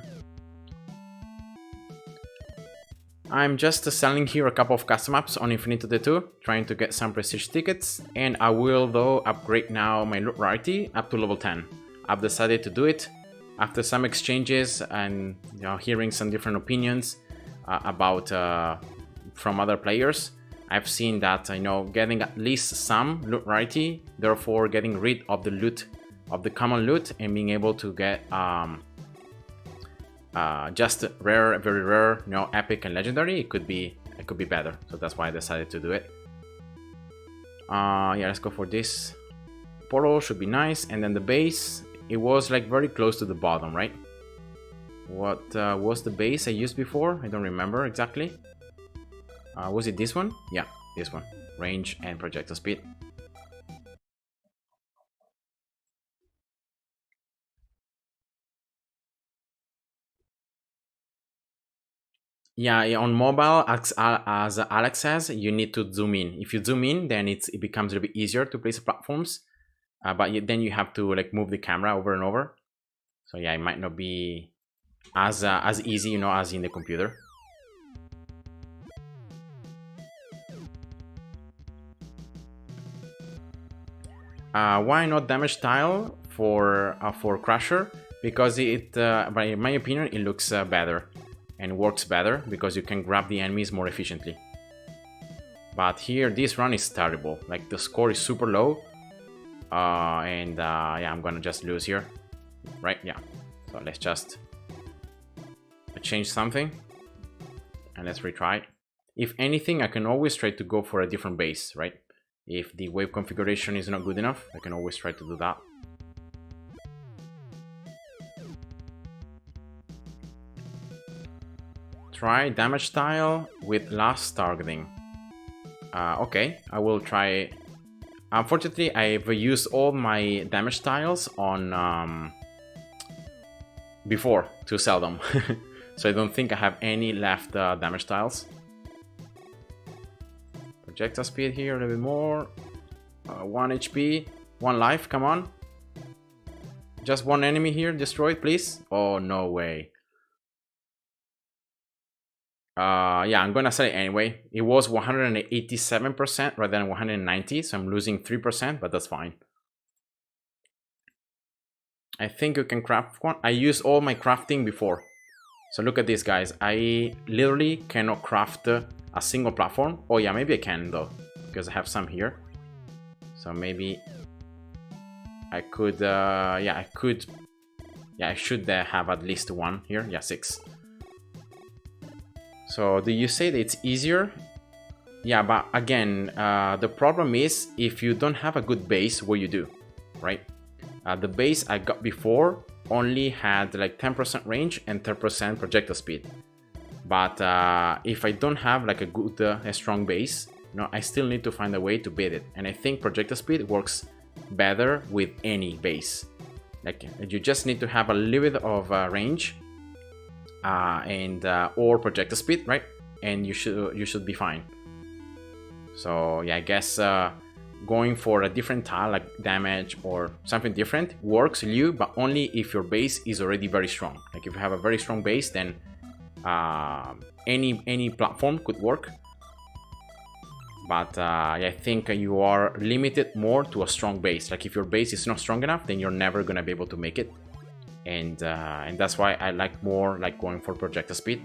I'm just selling here a couple of custom maps on Infinitode 2, trying to get some prestige tickets, and I will though upgrade now my loot rarity up to level 10. I've decided to do it after some exchanges and hearing some different opinions about from other players. I've seen that getting at least some loot rarity, therefore getting rid of the loot of the common loot and being able to get just rare, very rare, epic and legendary, it could be better. So that's why I decided to do it. Yeah, let's go for this. Portal should be nice, and then the base, it was like very close to the bottom, right? What was the base I used before? I don't remember exactly. Was it this one? Yeah, this one. Range and projectile speed. Yeah, on mobile, as Alex says, you need to zoom in. If you zoom in, then it becomes a little bit easier to place platforms. But then you have to like move the camera over and over. So yeah, it might not be as easy, as in the computer. Why not damage tile for Crusher? Because it, by my opinion, it looks better and works better because you can grab the enemies more efficiently. But here, this run is terrible. Like the score is super low, and yeah, I'm gonna just lose here, right? Yeah. So let's just change something and let's retry. If anything, I can always try to go for a different base, right? If the wave configuration is not good enough, I can always try to do that. Try damage tile with last targeting. Okay, I will try. Unfortunately, I've used all my damage tiles on before to sell them, so I don't think I have any left damage tiles. Projectile speed here a little bit more. 1 HP, 1 life. Come on. Just one enemy here destroyed, please. Oh, no way. Yeah, I'm gonna sell it anyway. It was 187% rather than 190, so I'm losing 3%, but that's fine. I think you can craft one. I used all my crafting before. So look at this, guys. I literally cannot craft a single platform. Oh yeah, maybe I can though, because I have some here. So maybe I could, yeah, I could. Yeah, I should have at least one here. Yeah, 6. So do you say that it's easier? Yeah, but again, the problem is if you don't have a good base, what you do, right? The base I got before only had like 10% range and 10% projectile speed. But if I don't have like a good, strong base, I still need to find a way to beat it. And I think projectile speed works better with any base. Like you just need to have a little bit of range. And or projectile speed, right? And you should be fine. So yeah, I guess going for a different tile like damage or something different works you, but only if your base is already very strong. Like if you have a very strong base, then any platform could work. But I think you are limited more to a strong base. Like if your base is not strong enough, then you're never gonna be able to make it. And that's why I like more like going for projectile speed,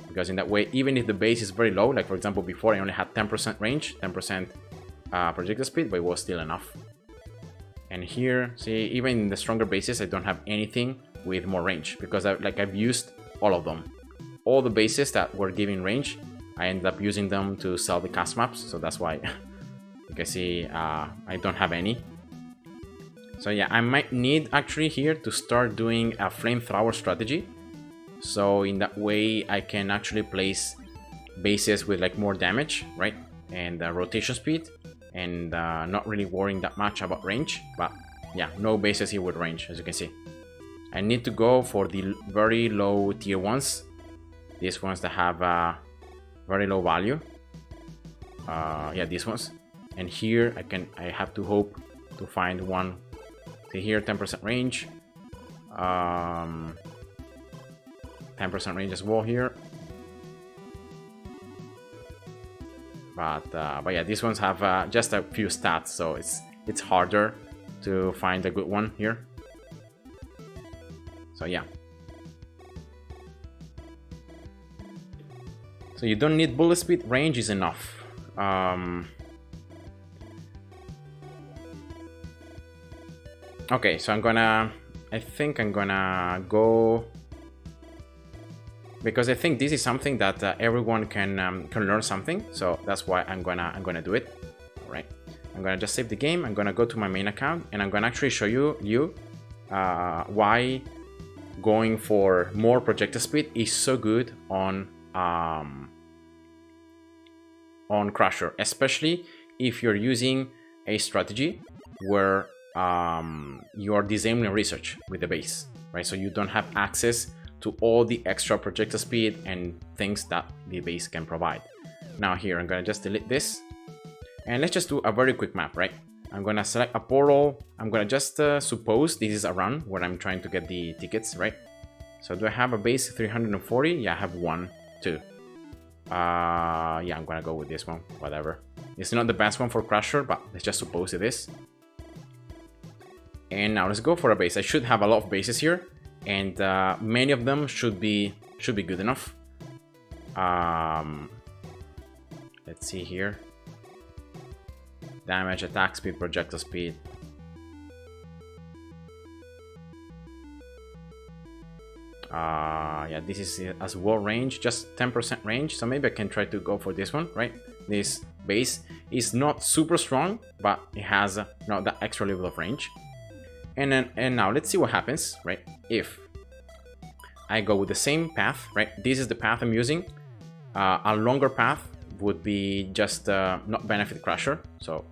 because in that way, even if the base is very low, like for example before I only had 10% range, 10% projectile speed, but it was still enough. And here, see, even in the stronger bases, I don't have anything with more range, because I've used all of them. All the bases that were giving range, I ended up using them to sell the cast maps, so that's why you can see I don't have any. So yeah, I might need actually here to start doing a flamethrower strategy, so in that way I can actually place bases with like more damage, right, and rotation speed, and not really worrying that much about range. But yeah, no bases here with range, as you can see. I need to go for the very low tier ones, these ones that have very low value. Yeah, these ones. And here I have to hope to find one. See here, 10% range, 10% range as well here. But yeah, these ones have just a few stats, so it's harder to find a good one here. So yeah. So you don't need bullet speed, range is enough. Okay, so I think I'm gonna go, because I think this is something that everyone can learn something. So that's why I'm gonna do it. All right, I'm gonna just save the game. I'm gonna go to my main account, and I'm gonna actually show you why going for more projectile speed is so good on Crusher, especially if you're using a strategy where you are disabling research with the base, right? So you don't have access to all the extra projectile speed and things that the base can provide. Now here, I'm gonna just delete this, and let's just do a very quick map, right? I'm gonna select a portal. I'm gonna just suppose this is a run where I'm trying to get the tickets, right? So do I have a base 340? Yeah, I have 1, 2. Yeah, I'm gonna go with this one, whatever. It's not the best one for Crusher, but let's just suppose it is. And now let's go for a base. I should have a lot of bases here, and many of them should be good enough. Let's see here. Damage, attack speed, projectile speed. Yeah, this is as well range, just 10% range. So maybe I can try to go for this one, right? This base is not super strong, but it has that extra level of range. And now let's see what happens, right? If I go with the same path, right? This is the path I'm using. A longer path would be just not benefit Crusher. So,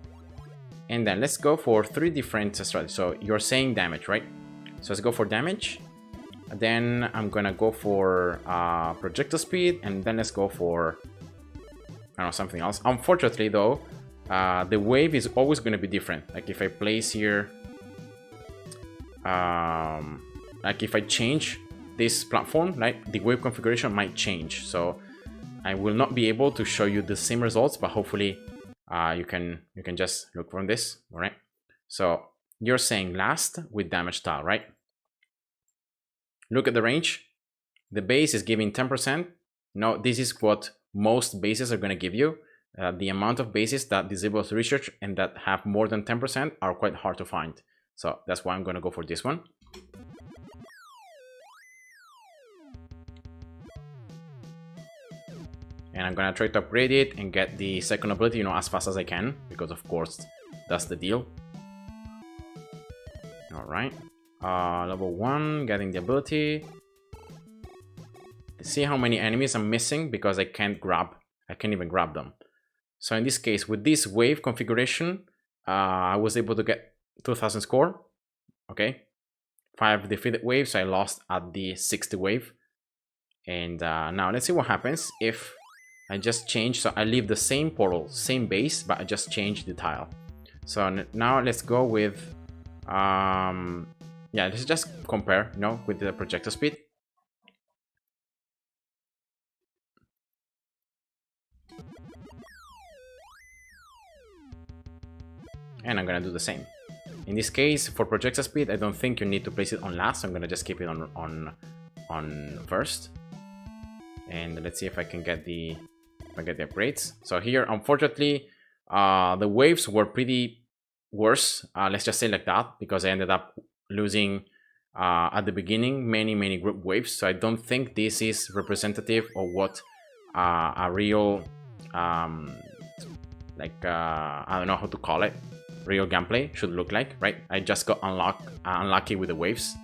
and then let's go for 3 different strategies. So you're saying damage, right? So let's go for damage. Then I'm gonna go for projectile speed, and then let's go for, I don't know, something else. Unfortunately though, the wave is always gonna be different. Like if I place here, like if I change this platform, like the wave configuration might change. So I will not be able to show you the same results, but hopefully you can just look from this. All right. So you're saying last with damage tile, right? Look at the range. The base is giving 10%. Now this is what most bases are going to give you. The amount of bases that disable research and that have more than 10% are quite hard to find. So that's why I'm going to go for this one. And I'm going to try to upgrade it and get the second ability, as fast as I can, because of course that's the deal. All right. Level 1, getting the ability. See how many enemies I'm missing because I can't even grab them. So in this case, with this wave configuration, I was able to get 2000 score. Okay, 5 defeated waves. So I lost at the 60 wave. And now let's see what happens if I just change. So I leave the same portal, same base, but I just change the tile. So now let's go with, yeah, let's just compare, you know, with the projectile speed. And I'm gonna do the same. In this case, for projectile speed, I don't think you need to place it on last. So I'm gonna just keep it on first. And let's see if I can get the upgrades. So here, unfortunately, the waves were pretty worse. Let's just say like that, because I ended up losing at the beginning many group waves. So I don't think this is representative of what a real like I don't know how to call it, real gameplay should look like, right? I just got unlucky with the waves.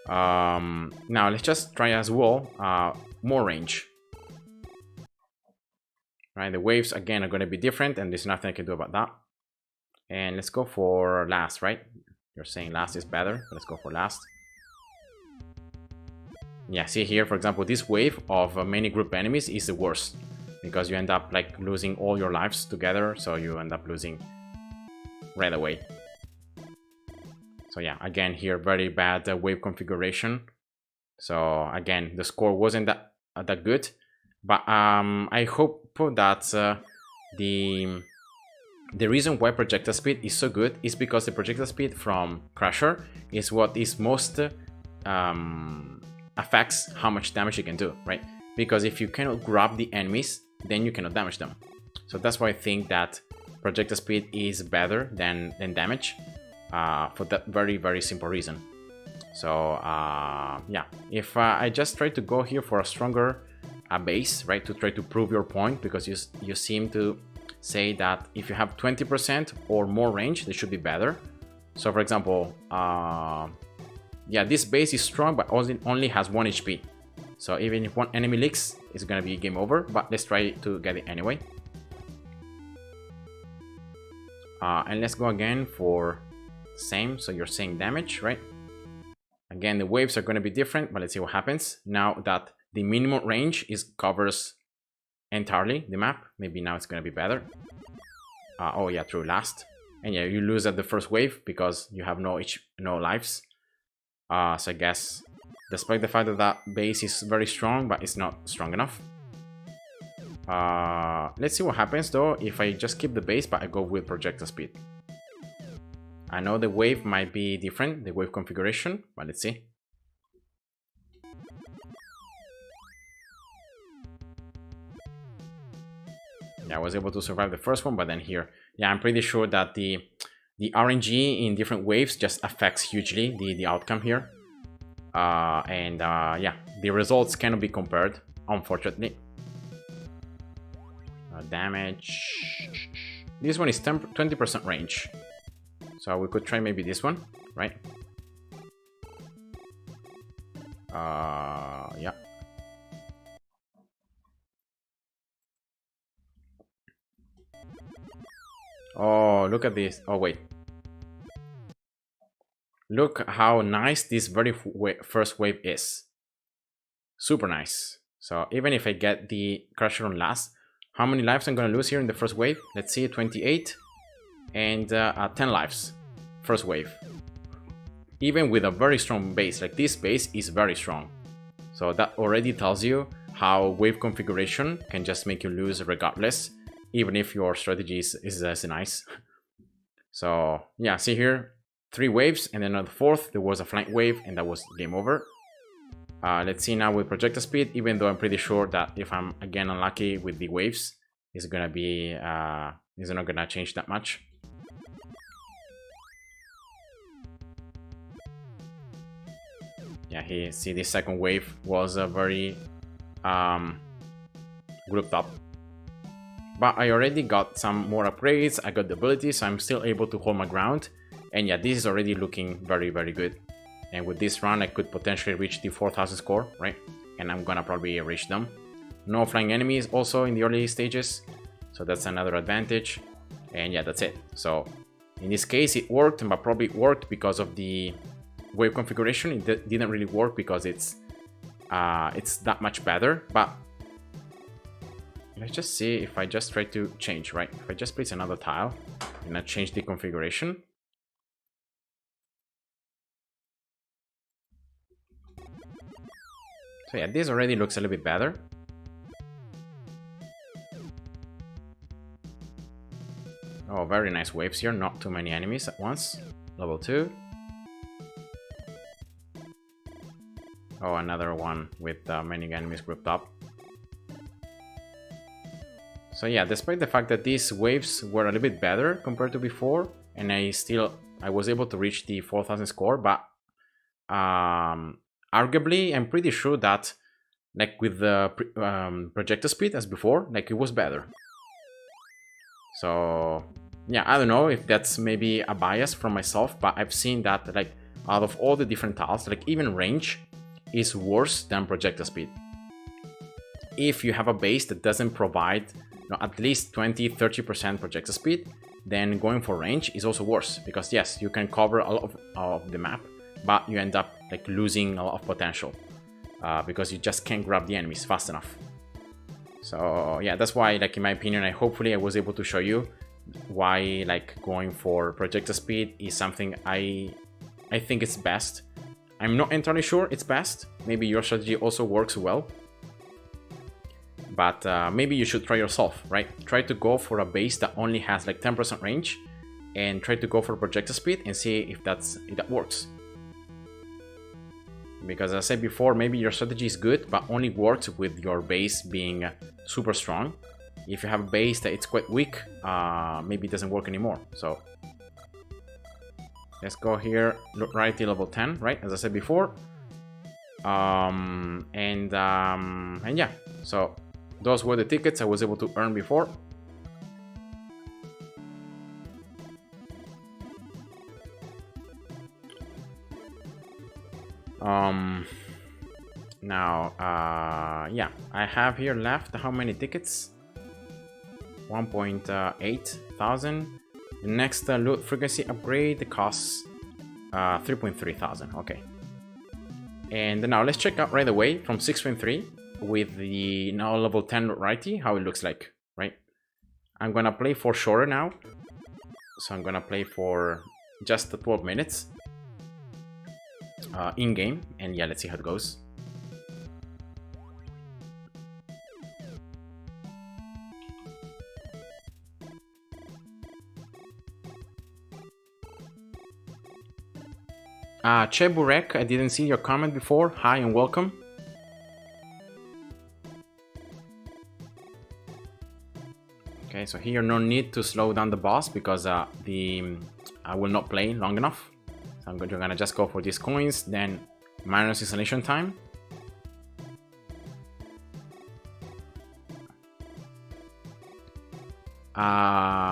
Now let's just try as well more range. Right, the waves again are going to be different, and there's nothing I can do about that. And let's go for last, right? You're saying last is better. Let's go for last. Yeah, see here, for example, this wave of many group enemies is the worst, because you end up like losing all your lives together, so you end up losing right away. So yeah, again here, very bad wave configuration. So again, the score wasn't that good, but I hope that the reason why projectile speed is so good is because the projectile speed from Crusher is what is most affects how much damage you can do, right? Because if you cannot grab the enemies, then you cannot damage them. So that's why I think that projectile speed is better than damage, for that very simple reason. So yeah, if I just try to go here for a stronger base, right, to try to prove your point, because you seem to say that if you have 20% or more range, they should be better. So for example, yeah, this base is strong, but only has 1 HP. So even if one enemy leaks, it's gonna be game over, but let's try to get it anyway. And let's go again for same. So you're saying damage, right? Again, the waves are going to be different, but let's see what happens now that the minimum range covers entirely the map. Maybe now it's going to be better. Oh yeah, true, last. And yeah, you lose at the first wave because you have no lives. So I guess, despite the fact that that base is very strong, but it's not strong enough. Let's see what happens though if I just keep the base, but I go with projectile speed. I know the wave might be different, the wave configuration, but let's see. Yeah, I was able to survive the first one, but then here, yeah, I'm pretty sure that the RNG in different waves just affects hugely the outcome here. Yeah, the results cannot be compared, unfortunately. Damage. This one is 20% range. So we could try maybe this one, right? Yeah. Oh, look at this. Oh, wait. Look how nice this very first wave is. Super nice. So even if I get the Crusher on last, how many lives I'm gonna lose here in the first wave? Let's see, 28 and 10 lives. First wave. Even with a very strong base, like this base is very strong. So that already tells you how wave configuration can just make you lose regardless, even if your strategy is as nice. So yeah, see here, 3 waves, and then on the 4th there was a flank wave, and that was game over. Let's see now with projectile speed, even though I'm pretty sure that if I'm again unlucky with the waves, it's gonna be it's not gonna change that much. Yeah, here, see, this second wave was a very grouped up. But I already got some more upgrades, I got the ability, so I'm still able to hold my ground. And yeah, this is already looking very good. And with this run, I could potentially reach the 4000 score, right? And I'm gonna probably reach them. No flying enemies also in the early stages, so that's another advantage. And yeah, that's it. So in this case, it worked, but probably worked because of the wave configuration. It didn't really work because it's that much better. But let's just see if I just try to change, right? If I just place another tile change the configuration. So yeah, this already looks a little bit better. Oh, very nice waves here, not too many enemies at once. Level 2. Oh, another one with many enemies grouped up. So yeah, despite the fact that these waves were a little bit better compared to before, and I was able to reach the 4000 score, but arguably I'm pretty sure that like with the projector speed as before, like it was better. So yeah, I don't know if that's maybe a bias from myself, but I've seen that like out of all the different tiles, like even range is worse than projector speed. If you have a base that doesn't provide at least 20-30% projector speed, then going for range is also worse, because yes, you can cover a lot of the map, but you end up like losing a lot of potential because you just can't grab the enemies fast enough. So yeah, that's why, like in my opinion, hopefully I was able to show you why like going for projector speed is something I think it's best. I'm not entirely sure it's best. Maybe your strategy also works well, but maybe you should try yourself, right? Try to go for a base that only has like 10% range and try to go for projector speed and see if that works. Because as I said before, maybe your strategy is good, but only works with your base being super strong. If you have a base that it's quite weak, maybe it doesn't work anymore. So let's go here, right till level 10, right? As I said before. And yeah, so those were the tickets I was able to earn before. Now, yeah, I have here left how many tickets? 1.8 thousand. The next loot frequency upgrade costs 3.3 thousand. Okay. And now let's check out right away from 6.3 with the now level 10 righty how it looks like, right? I'm gonna play for shorter now, so I'm gonna play for just 12 minutes in game, and yeah, let's see how it goes. Cheburek, I didn't see your comment before. Hi and welcome. Okay, so here no need to slow down the boss because I will not play long enough. So I'm gonna just go for these coins, then minus installation time.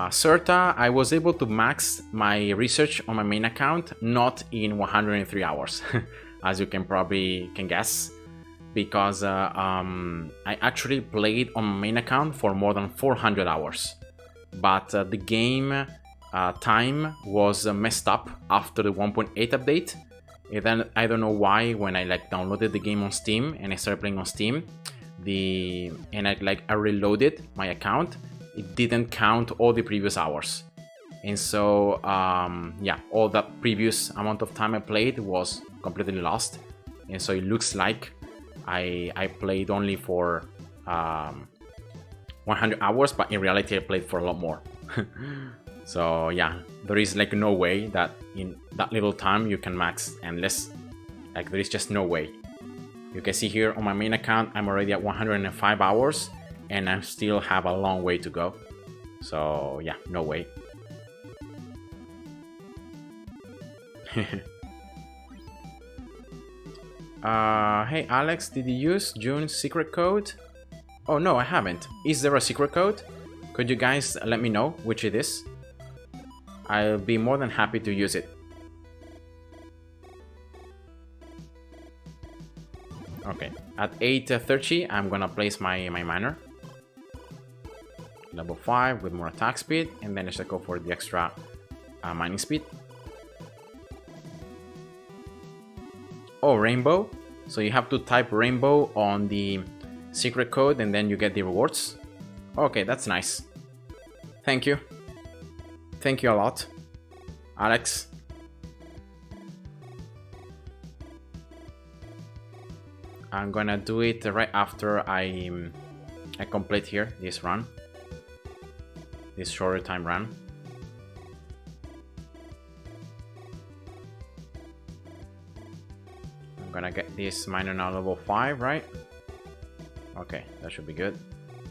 Certa, I was able to max my research on my main account not in 103 hours, as you can probably guess, because I actually played on my main account for more than 400 hours, but the game time was messed up after the 1.8 update. And then I don't know why, when I like downloaded the game on Steam and I started playing on Steam, I reloaded my account, it didn't count all the previous hours, and so yeah, all that previous amount of time I played was completely lost, and so it looks like I played only for 100 hours, but in reality I played for a lot more. So yeah, there is like no way that in that little time you can max endless. Like there is just no way. You can see here on my main account I'm already at 105 hours and I still have a long way to go. So yeah, no way. Hey Alex, did you use June's secret code? Oh no, I haven't. Is there a secret code? Could you guys let me know which it is? I'll be more than happy to use it. Okay, at 8:30 I'm gonna place my miner. Level 5 with more attack speed, and then I should go for the extra mining speed. Oh, rainbow. So you have to type rainbow on the secret code and then you get the rewards. Okay, that's nice. Thank you. thank you a lot, Alex. I'm gonna do it right after I complete here this run, this shorter time run. I'm gonna get this miner now level 5, right? Okay, that should be good.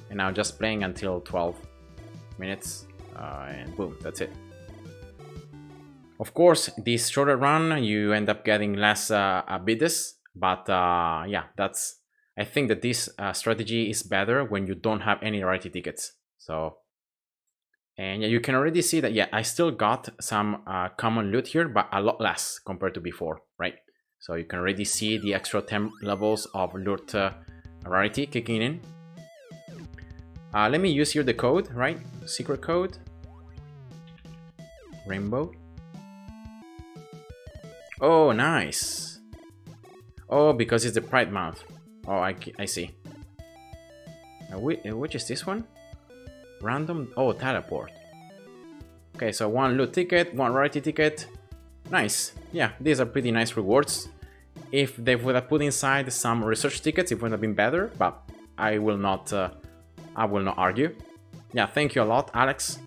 And now just playing until 12 minutes, and boom, that's it. Of course, this shorter run, you end up getting less bids, but yeah, I think that this strategy is better when you don't have any rarity tickets. So, and yeah, you can already see that, yeah, I still got some common loot here, but a lot less compared to before, right? So you can already see the extra 10 levels of loot rarity kicking in. Let me use here the code, right? Secret code. Rainbow. Oh, nice. Oh, because it's the Pride month. Oh, I see. Which is this one? Random. Oh, teleport. Okay, so 1 loot ticket, 1 rarity ticket. Nice. Yeah, these are pretty nice rewards. If they would have put inside some research tickets, it would have been better, but I will not argue. Yeah, thank you a lot, Alex.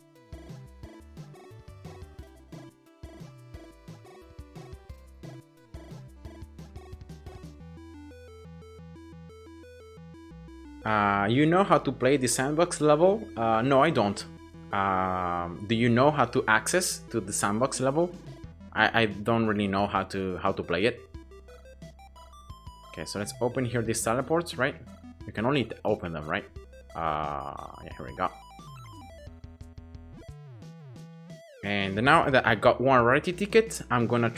You know how to play the sandbox level? No, I don't. Do you know how to access to the sandbox level? I don't really know how to play it. Okay, so let's open here these teleports, right? You can only open them, right? Yeah, here we go. And now that I got 1 rarity ticket, I'm gonna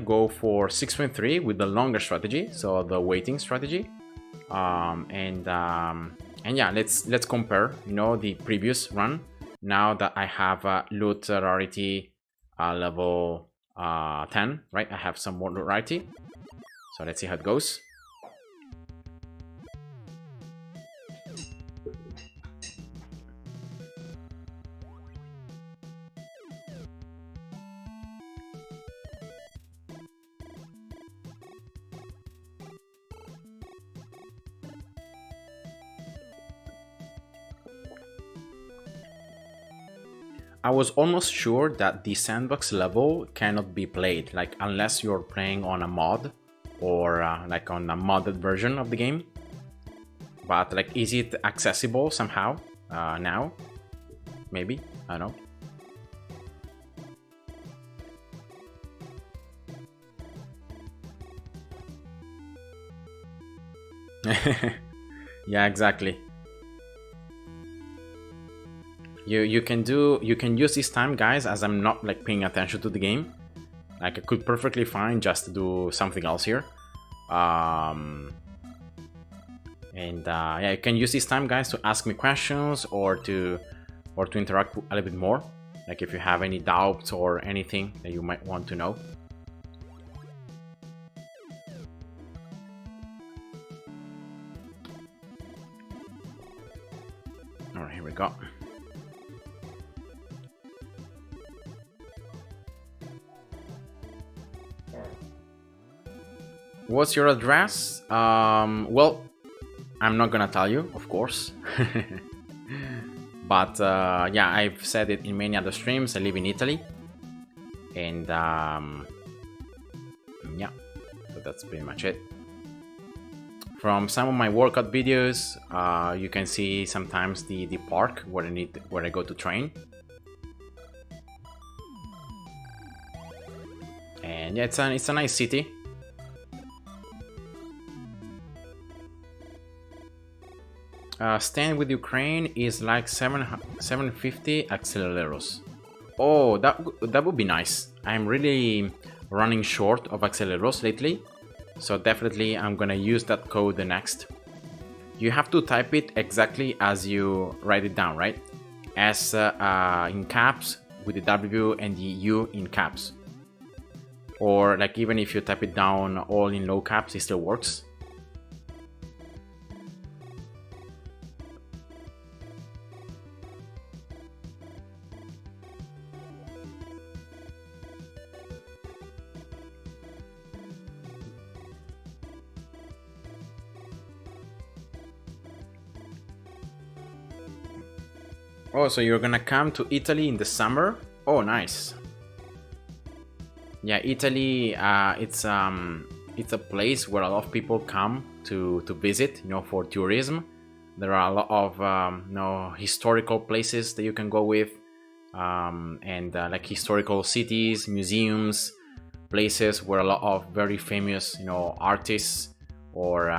go for 6.3 with the longer strategy, so the waiting strategy. And yeah, let's compare, you know, the previous run. Now that I have loot rarity level 10, right? I have some more loot rarity. So let's see how it goes. I was almost sure that the sandbox level cannot be played, like unless you're playing on a mod or like on a modded version of the game. But like, is it accessible somehow now? Maybe, I don't know. Yeah, exactly. You can use this time, guys, as I'm not like paying attention to the game. Like, I could perfectly fine just do something else here. And yeah, you can use this time, guys, to ask me questions or to interact a little bit more. Like if you have any doubts or anything that you might want to know. All right, here we go. What's your address? Well, I'm not gonna tell you, of course. But yeah, I've said it in many other streams. I live in Italy. And yeah, so that's pretty much it. From some of my workout videos, you can see sometimes the park where I go to train. And yeah, it's a nice city. Staying with Ukraine is like 750 acceleros. Oh, that would be nice. I'm really running short of acceleros lately, so definitely I'm gonna use that code next. You have to type it exactly as you write it down, right? S in caps with the W and the U in caps. Or like even if you type it down all in low caps, it still works. Oh, so you're gonna come to Italy in the summer? Oh, nice. Yeah, Italy. It's a place where a lot of people come to visit. For tourism. There are a lot of historical places that you can go with, and like historical cities, museums, places where a lot of very famous artists or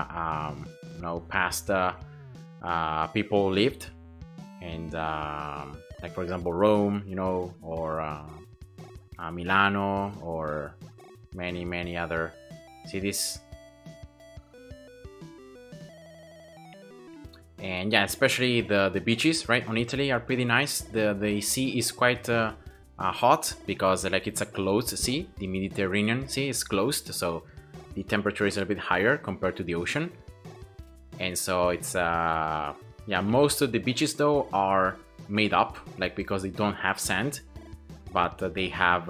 past people lived, and like for example Rome, or Milano, or many other cities. And yeah, especially the beaches, right, on Italy are pretty nice. The sea is quite hot because like it's a closed sea. The Mediterranean Sea is closed, so the temperature is a bit higher compared to the ocean. And so it's yeah, most of the beaches though are made up, like because they don't have sand, but they have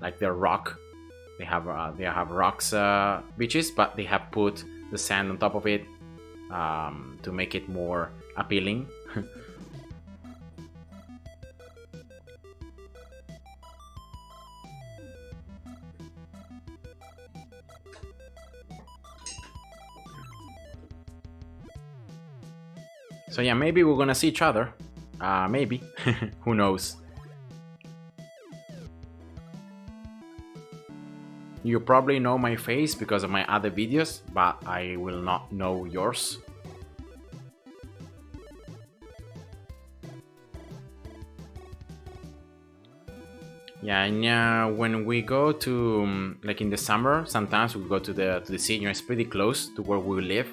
like they're rock. They have rocks beaches, but they have put the sand on top of it to make it more appealing. So yeah, maybe we're gonna see each other. Maybe. Who knows? You probably know my face because of my other videos, but I will not know yours. Yeah, and when we go to like in the summer, sometimes we go to the sea. It's pretty close to where we live,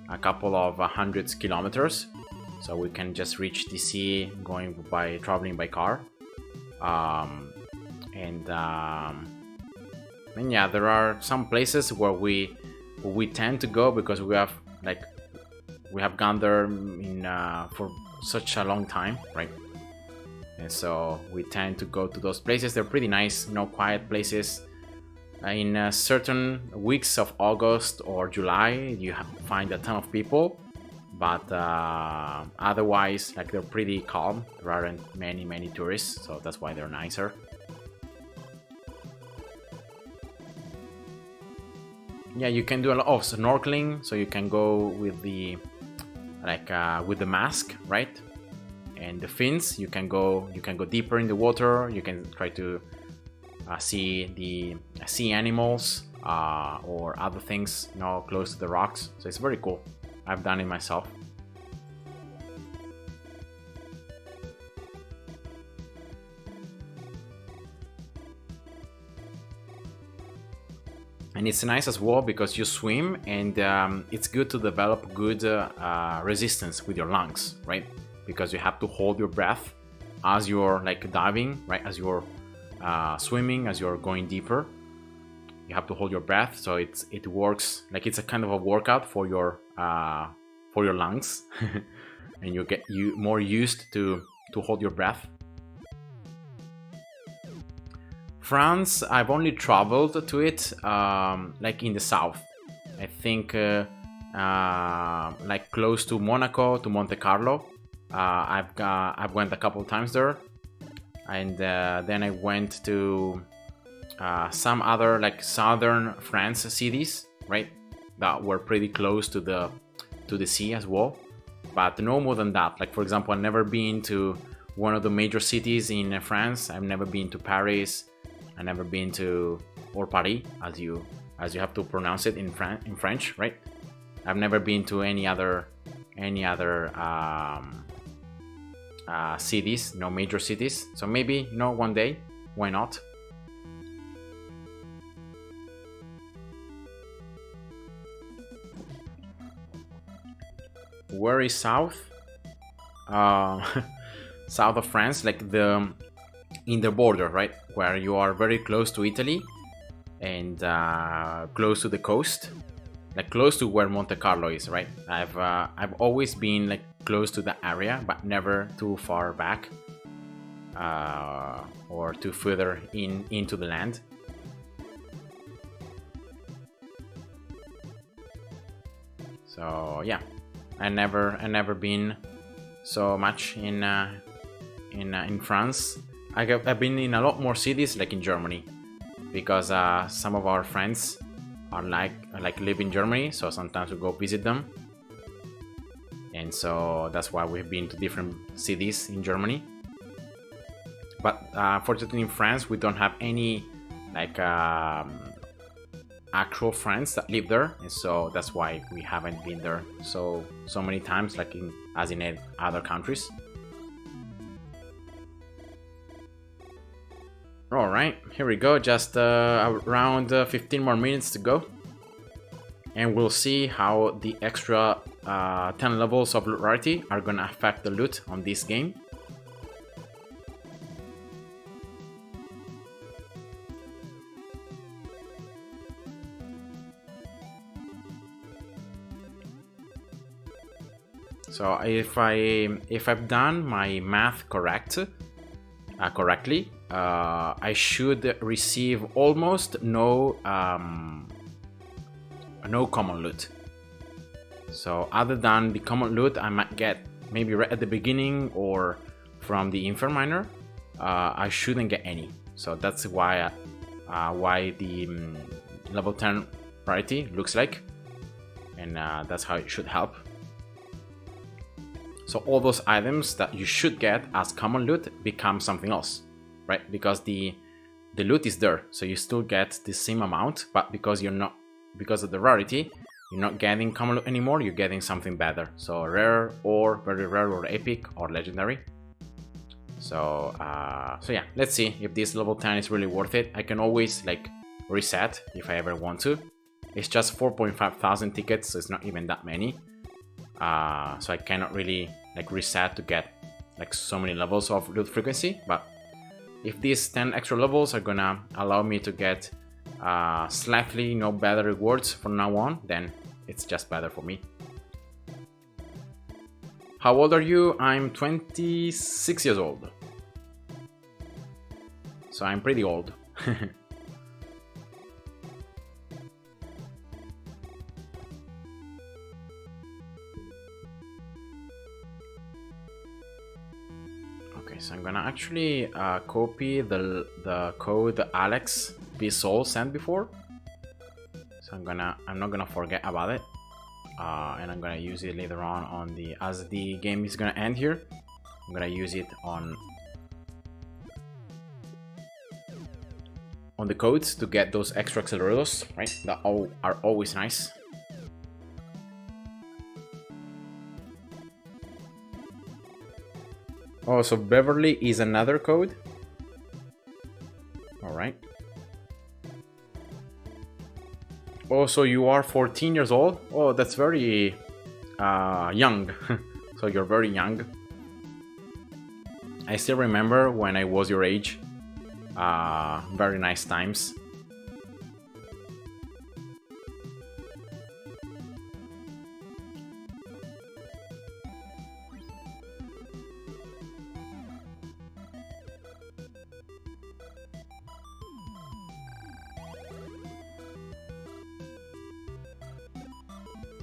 a couple of hundreds kilometers, so we can just reach the sea traveling by car. And yeah, there are some places where we tend to go because we have gone there for such a long time, right? And so we tend to go to those places. They're pretty nice, quiet places. In certain weeks of August or July, you find a ton of people, but otherwise, like, they're pretty calm. There aren't many tourists, so that's why they're nicer. Yeah, you can do a lot of snorkeling, so you can go with the with the mask, right? And the fins, you can go deeper in the water. You can try to see the sea animals or other things, close to the rocks. So it's very cool. I've done it myself. And it's nice as well because you swim, and it's good to develop good resistance with your lungs, right? Because you have to hold your breath as you're diving, right? As you're swimming, as you're going deeper, you have to hold your breath. So it works like it's a kind of a workout for your lungs, and you get more used to hold your breath. France, I've only traveled to it like in the south. I think like close to Monaco, to Monte Carlo. I've went a couple times there, and then I went to some other southern France cities, right? That were pretty close to the sea as well, but no more than that. Like for example, I've never been to one of the major cities in France. I've never been to Paris. I've never been to Paris, as you have to pronounce it in French, right? I've never been to any other cities, major cities. So maybe, one day, why not? Where is south? South of France, like in the border, right, where you are very close to Italy and close to the coast, like close to where Monte Carlo is, right? I've always been close to the area, but never too far back or too further into the land. So yeah, I never been so much in in France. I've been in a lot more cities, like in Germany, because some of our friends are like live in Germany, so sometimes we go visit them, and so that's why we've been to different cities in Germany. But fortunately, in France, we don't have any like actual friends that live there, and so that's why we haven't been there so many times, like as in other countries. All right, here we go. Just around 15 more minutes to go, and we'll see how the extra 10 levels of loot rarity are gonna affect the loot on this game. So if I've done my math correctly, I should receive almost no common loot. So other than the common loot I might get maybe right at the beginning or from the Infinite Miner, I shouldn't get any. So that's why the level 10 rarity looks like, and that's how it should help. So all those items that you should get as common loot become something else, right? Because the loot is there, so you still get the same amount, but because of the rarity, you're not getting common loot anymore, you're getting something better. So rare or very rare or epic or legendary. So yeah, let's see if this level 10 is really worth it. I can always like reset if I ever want to. It's just 4,500 tickets, so it's not even that many. So I cannot really like reset to get like so many levels of loot frequency, but if these 10 extra levels are gonna allow me to get slightly better rewards from now on, then it's just better for me. How old are you? I'm 26 years old, so I'm pretty old. So I'm gonna actually copy the code Alex Soul sent before. So I'm not gonna forget about it, and I'm gonna use it later on as the game is gonna end here. I'm gonna use it on the codes to get those extra accelerators, right? That are always nice. Oh, so Beverly is another code? Alright. Oh, so you are 14 years old? Oh, that's very young. So you're very young. I still remember when I was your age. Very nice times.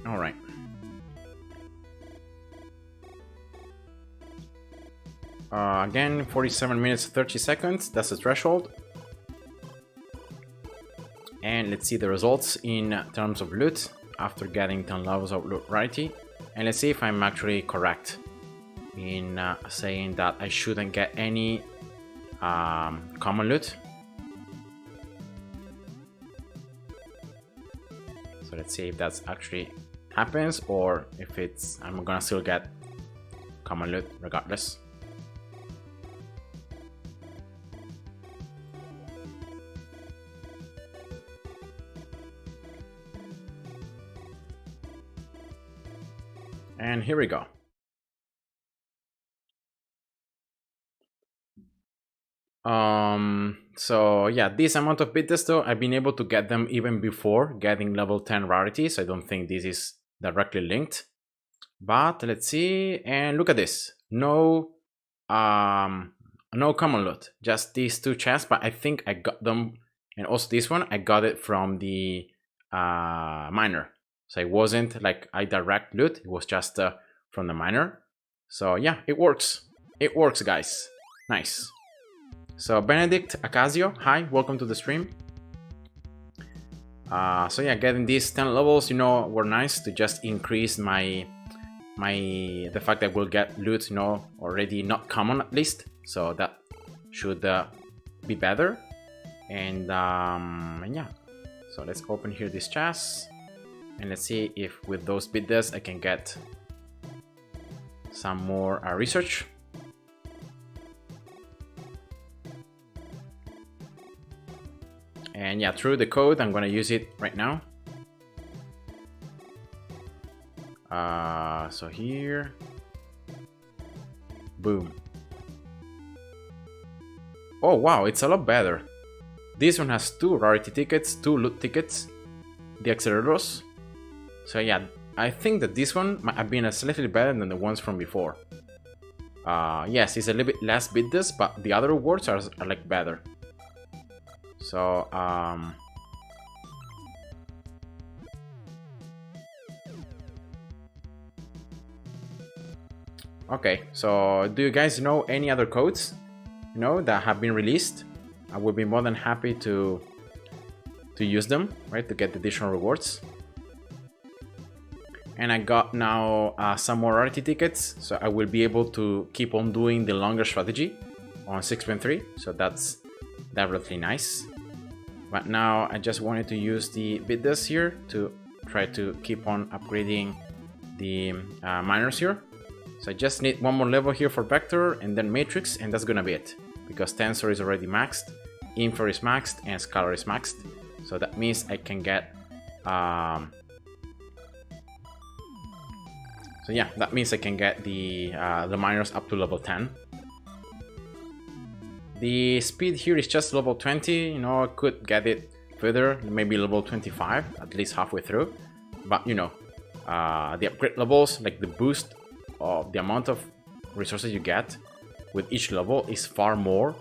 All right. Again, 47 minutes 30 seconds. That's the threshold. And let's see the results in terms of loot after getting 10 levels of loot rarity. And let's see if I'm actually correct in saying that I shouldn't get any common loot. So let's see if that's actually happens or if I'm gonna still get common loot regardless. And here we go. So yeah, this amount of bits though, I've been able to get them even before getting level 10 rarities. I don't think this is directly linked, but let's see. And look at this, no common loot, just these two chests, but I think I got them, and also this one I got it from the miner, so it wasn't like a direct loot, it was just from the miner. So yeah, it works, guys. Nice. So Benedict Acasio, hi, welcome to the stream. So yeah, getting these 10 levels, you know, were nice to just increase the fact that we'll get loot, you know, already not common at least. So that should be better. And yeah, so let's open here this chest and let's see if with those bidders I can get some more research. And yeah, through the code, I'm gonna use it right now. So here, boom. Oh wow, it's a lot better. This one has 2 rarity tickets, 2 loot tickets, the accelerators. So yeah, I think that this one might have been a slightly better than the ones from before. Yes, it's a little bit less bidders, but the other rewards are like better. So okay, so do you guys know any other codes, you know, that have been released? I would be more than happy to use them, right, to get additional rewards. And I got now some more rarity tickets, so I will be able to keep on doing the longer strategy on 6.3, so that's definitely nice. But now I just wanted to use the bidders here to try to keep on upgrading the miners here. So I just need one more level here for Vector and then Matrix, and that's gonna be it. Because Tensor is already maxed, Infer is maxed, and Scalar is maxed. So that means I can get... so yeah, that means I can get the miners up to level 10. The speed here is just level 20, you know, I could get it further, maybe level 25, at least halfway through. But, you know, the upgrade levels, like the boost of the amount of resources you get with each level is far more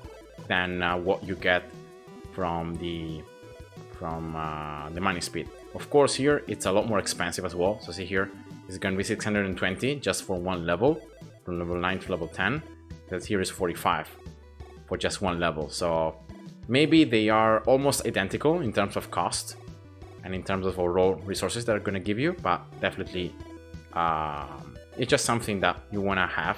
than what you get from the mining speed. Of course, here it's a lot more expensive as well. So see here, it's going to be 620 just for one level, from level 9 to level 10. That here is 45 for just one level. So maybe they are almost identical in terms of cost and in terms of overall resources that are going to give you, but definitely it's just something that you want to have,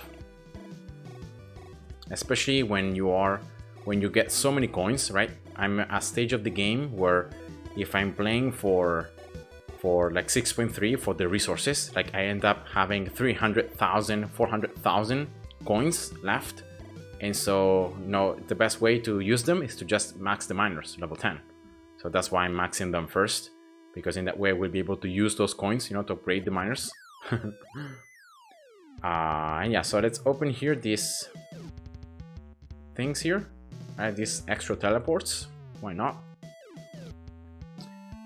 especially when you get so many coins, right? I'm at a stage of the game where if I'm playing for like 6.3 for the resources, like I end up having 300,000, 400,000 coins left. And so, you know, the best way to use them is to just max the miners level 10. So that's why I'm maxing them first, because in that way we'll be able to use those coins, you know, to upgrade the miners. And yeah, so let's open here these things here, right? These extra teleports. Why not?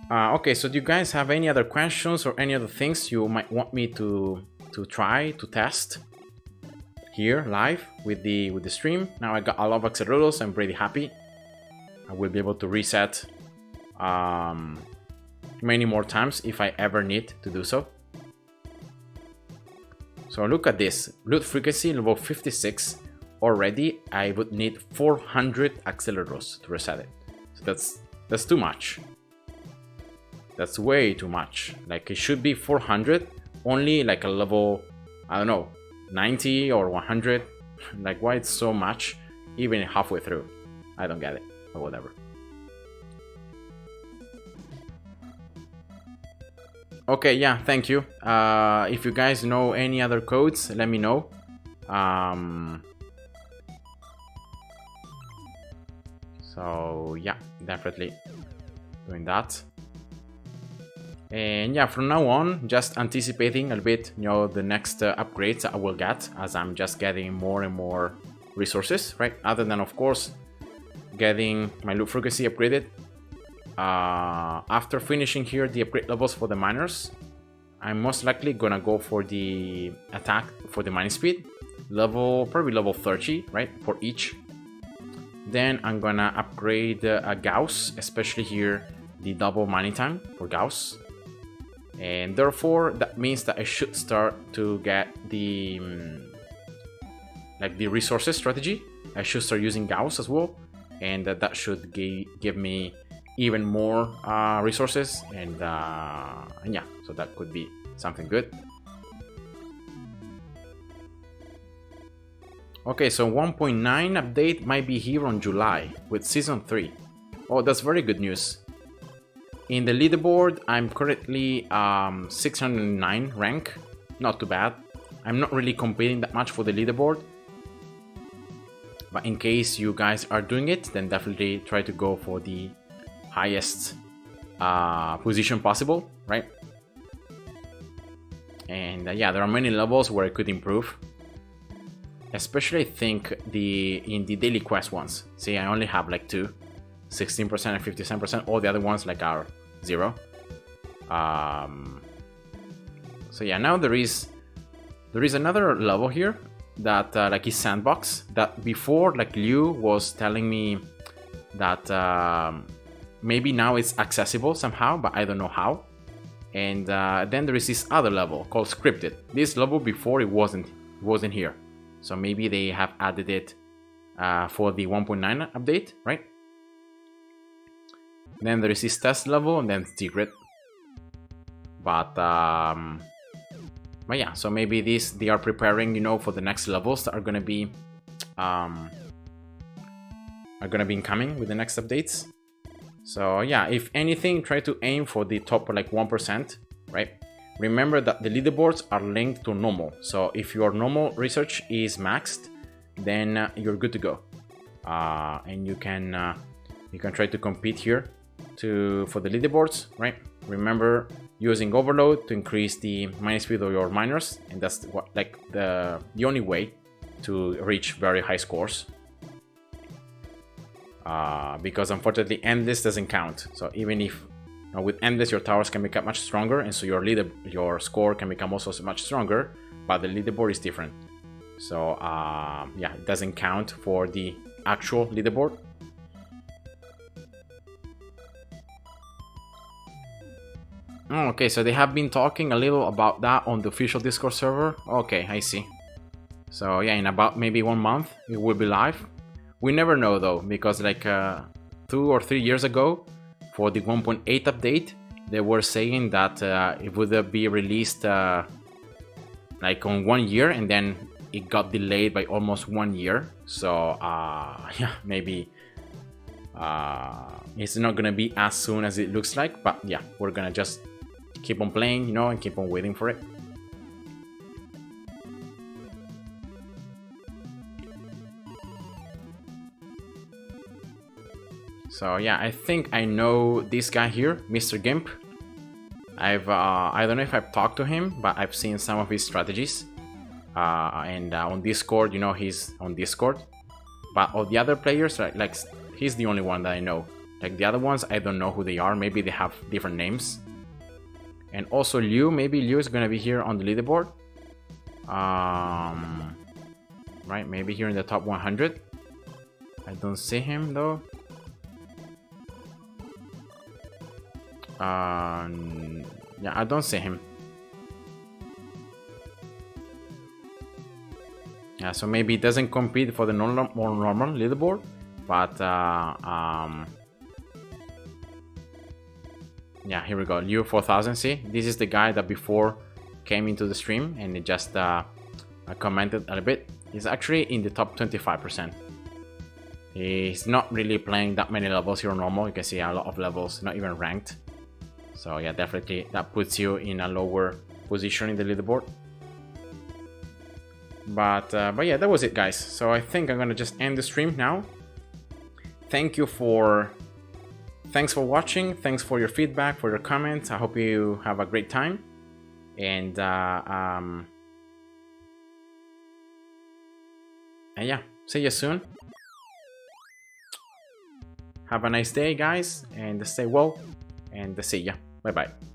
Okay, so do you guys have any other questions or any other things you might want me to try to test here live with the stream? Now I got a lot of accelerators. I'm pretty happy. I will be able to reset many more times if I ever need to do so. So look at this, loot frequency level 56. Already I would need 400 accelerators to reset it. So that's too much. That's way too much. Like it should be 400, only like a level, I don't know, 90 or 100. Like why it's so much even halfway through? I don't get it, but whatever. Okay, yeah, thank you. If you guys know any other codes, let me know. So yeah, definitely doing that. And yeah, from now on, just anticipating a bit, you know, the next upgrades I will get as I'm just getting more and more resources, right? Other than, of course, getting my loot frequency upgraded. After finishing here the upgrade levels for the miners, I'm most likely gonna go for the attack for the mining speed, probably level 30, right, for each. Then I'm gonna upgrade Gauss, especially here the double mining time for Gauss. And therefore that means that I should start to get the like the resources strategy, I should start using Gauss as well, and that should give me even more resources, and yeah, so that could be something good. Okay, so 1.9 update might be here on July with Season 3. Oh, that's very good news. In the leaderboard, I'm currently 609 rank. Not too bad. I'm not really competing that much for the leaderboard. But in case you guys are doing it, then definitely try to go for the highest position possible, right? And yeah, there are many levels where I could improve. Especially I think in the daily quest ones. See, I only have like 2. 16% and 57%. All the other ones like are 0. So yeah, now there is another level here that like is sandbox, that before like Liu was telling me that maybe now it's accessible somehow, but I don't know how. And then there is this other level called scripted. This level before it wasn't here, so maybe they have added it for the 1.9 update, right? Then there is this test level and then secret. But yeah, so maybe they are preparing, you know, for the next levels that are gonna be incoming with the next updates. So yeah, if anything, try to aim for the top like 1%, right? Remember that the leaderboards are linked to normal. So if your normal research is maxed, then you're good to go, and you can try to compete here for the leaderboards, right? Remember using overload to increase the mining speed of your miners, and that's what like the only way to reach very high scores. Because unfortunately endless doesn't count. So even if with endless your towers can become much stronger, and so your score can become also much stronger, but the leaderboard is different. So yeah, it doesn't count for the actual leaderboard. Okay, so they have been talking a little about that on the official Discord server. Okay, I see. So yeah, in about maybe 1 month it will be live. We never know though, because like 2 or 3 years ago, for the 1.8 update, they were saying that it would be released like on 1 year, and then it got delayed by almost 1 year. So yeah, maybe it's not gonna be as soon as it looks like, but yeah, we're gonna just keep on playing, you know, and keep on waiting for it. So yeah, I think I know this guy here, Mr. Gimp. I don't know if I've talked to him, but I've seen some of his strategies. And on Discord, you know, he's on Discord. But all the other players, like he's the only one that I know. Like the other ones, I don't know who they are. Maybe they have different names. And also Liu, maybe Liu is gonna be here on the leaderboard. Right, maybe here in the top 100. I don't see him though. Yeah, I don't see him. Yeah, so maybe it doesn't compete for the more normal leaderboard, but yeah, here we go. Liu 4000. See, this is the guy that before came into the stream and it just commented a little bit. He's actually in the top 25%. He's not really playing that many levels here on normal. You can see a lot of levels, not even ranked. So yeah, definitely that puts you in a lower position in the leaderboard. But yeah, that was it, guys. So I think I'm gonna just end the stream now. Thanks for watching. Thanks for your feedback, for your comments. I hope you have a great time. And yeah, see you soon. Have a nice day, guys, and stay well, and see ya. Bye bye.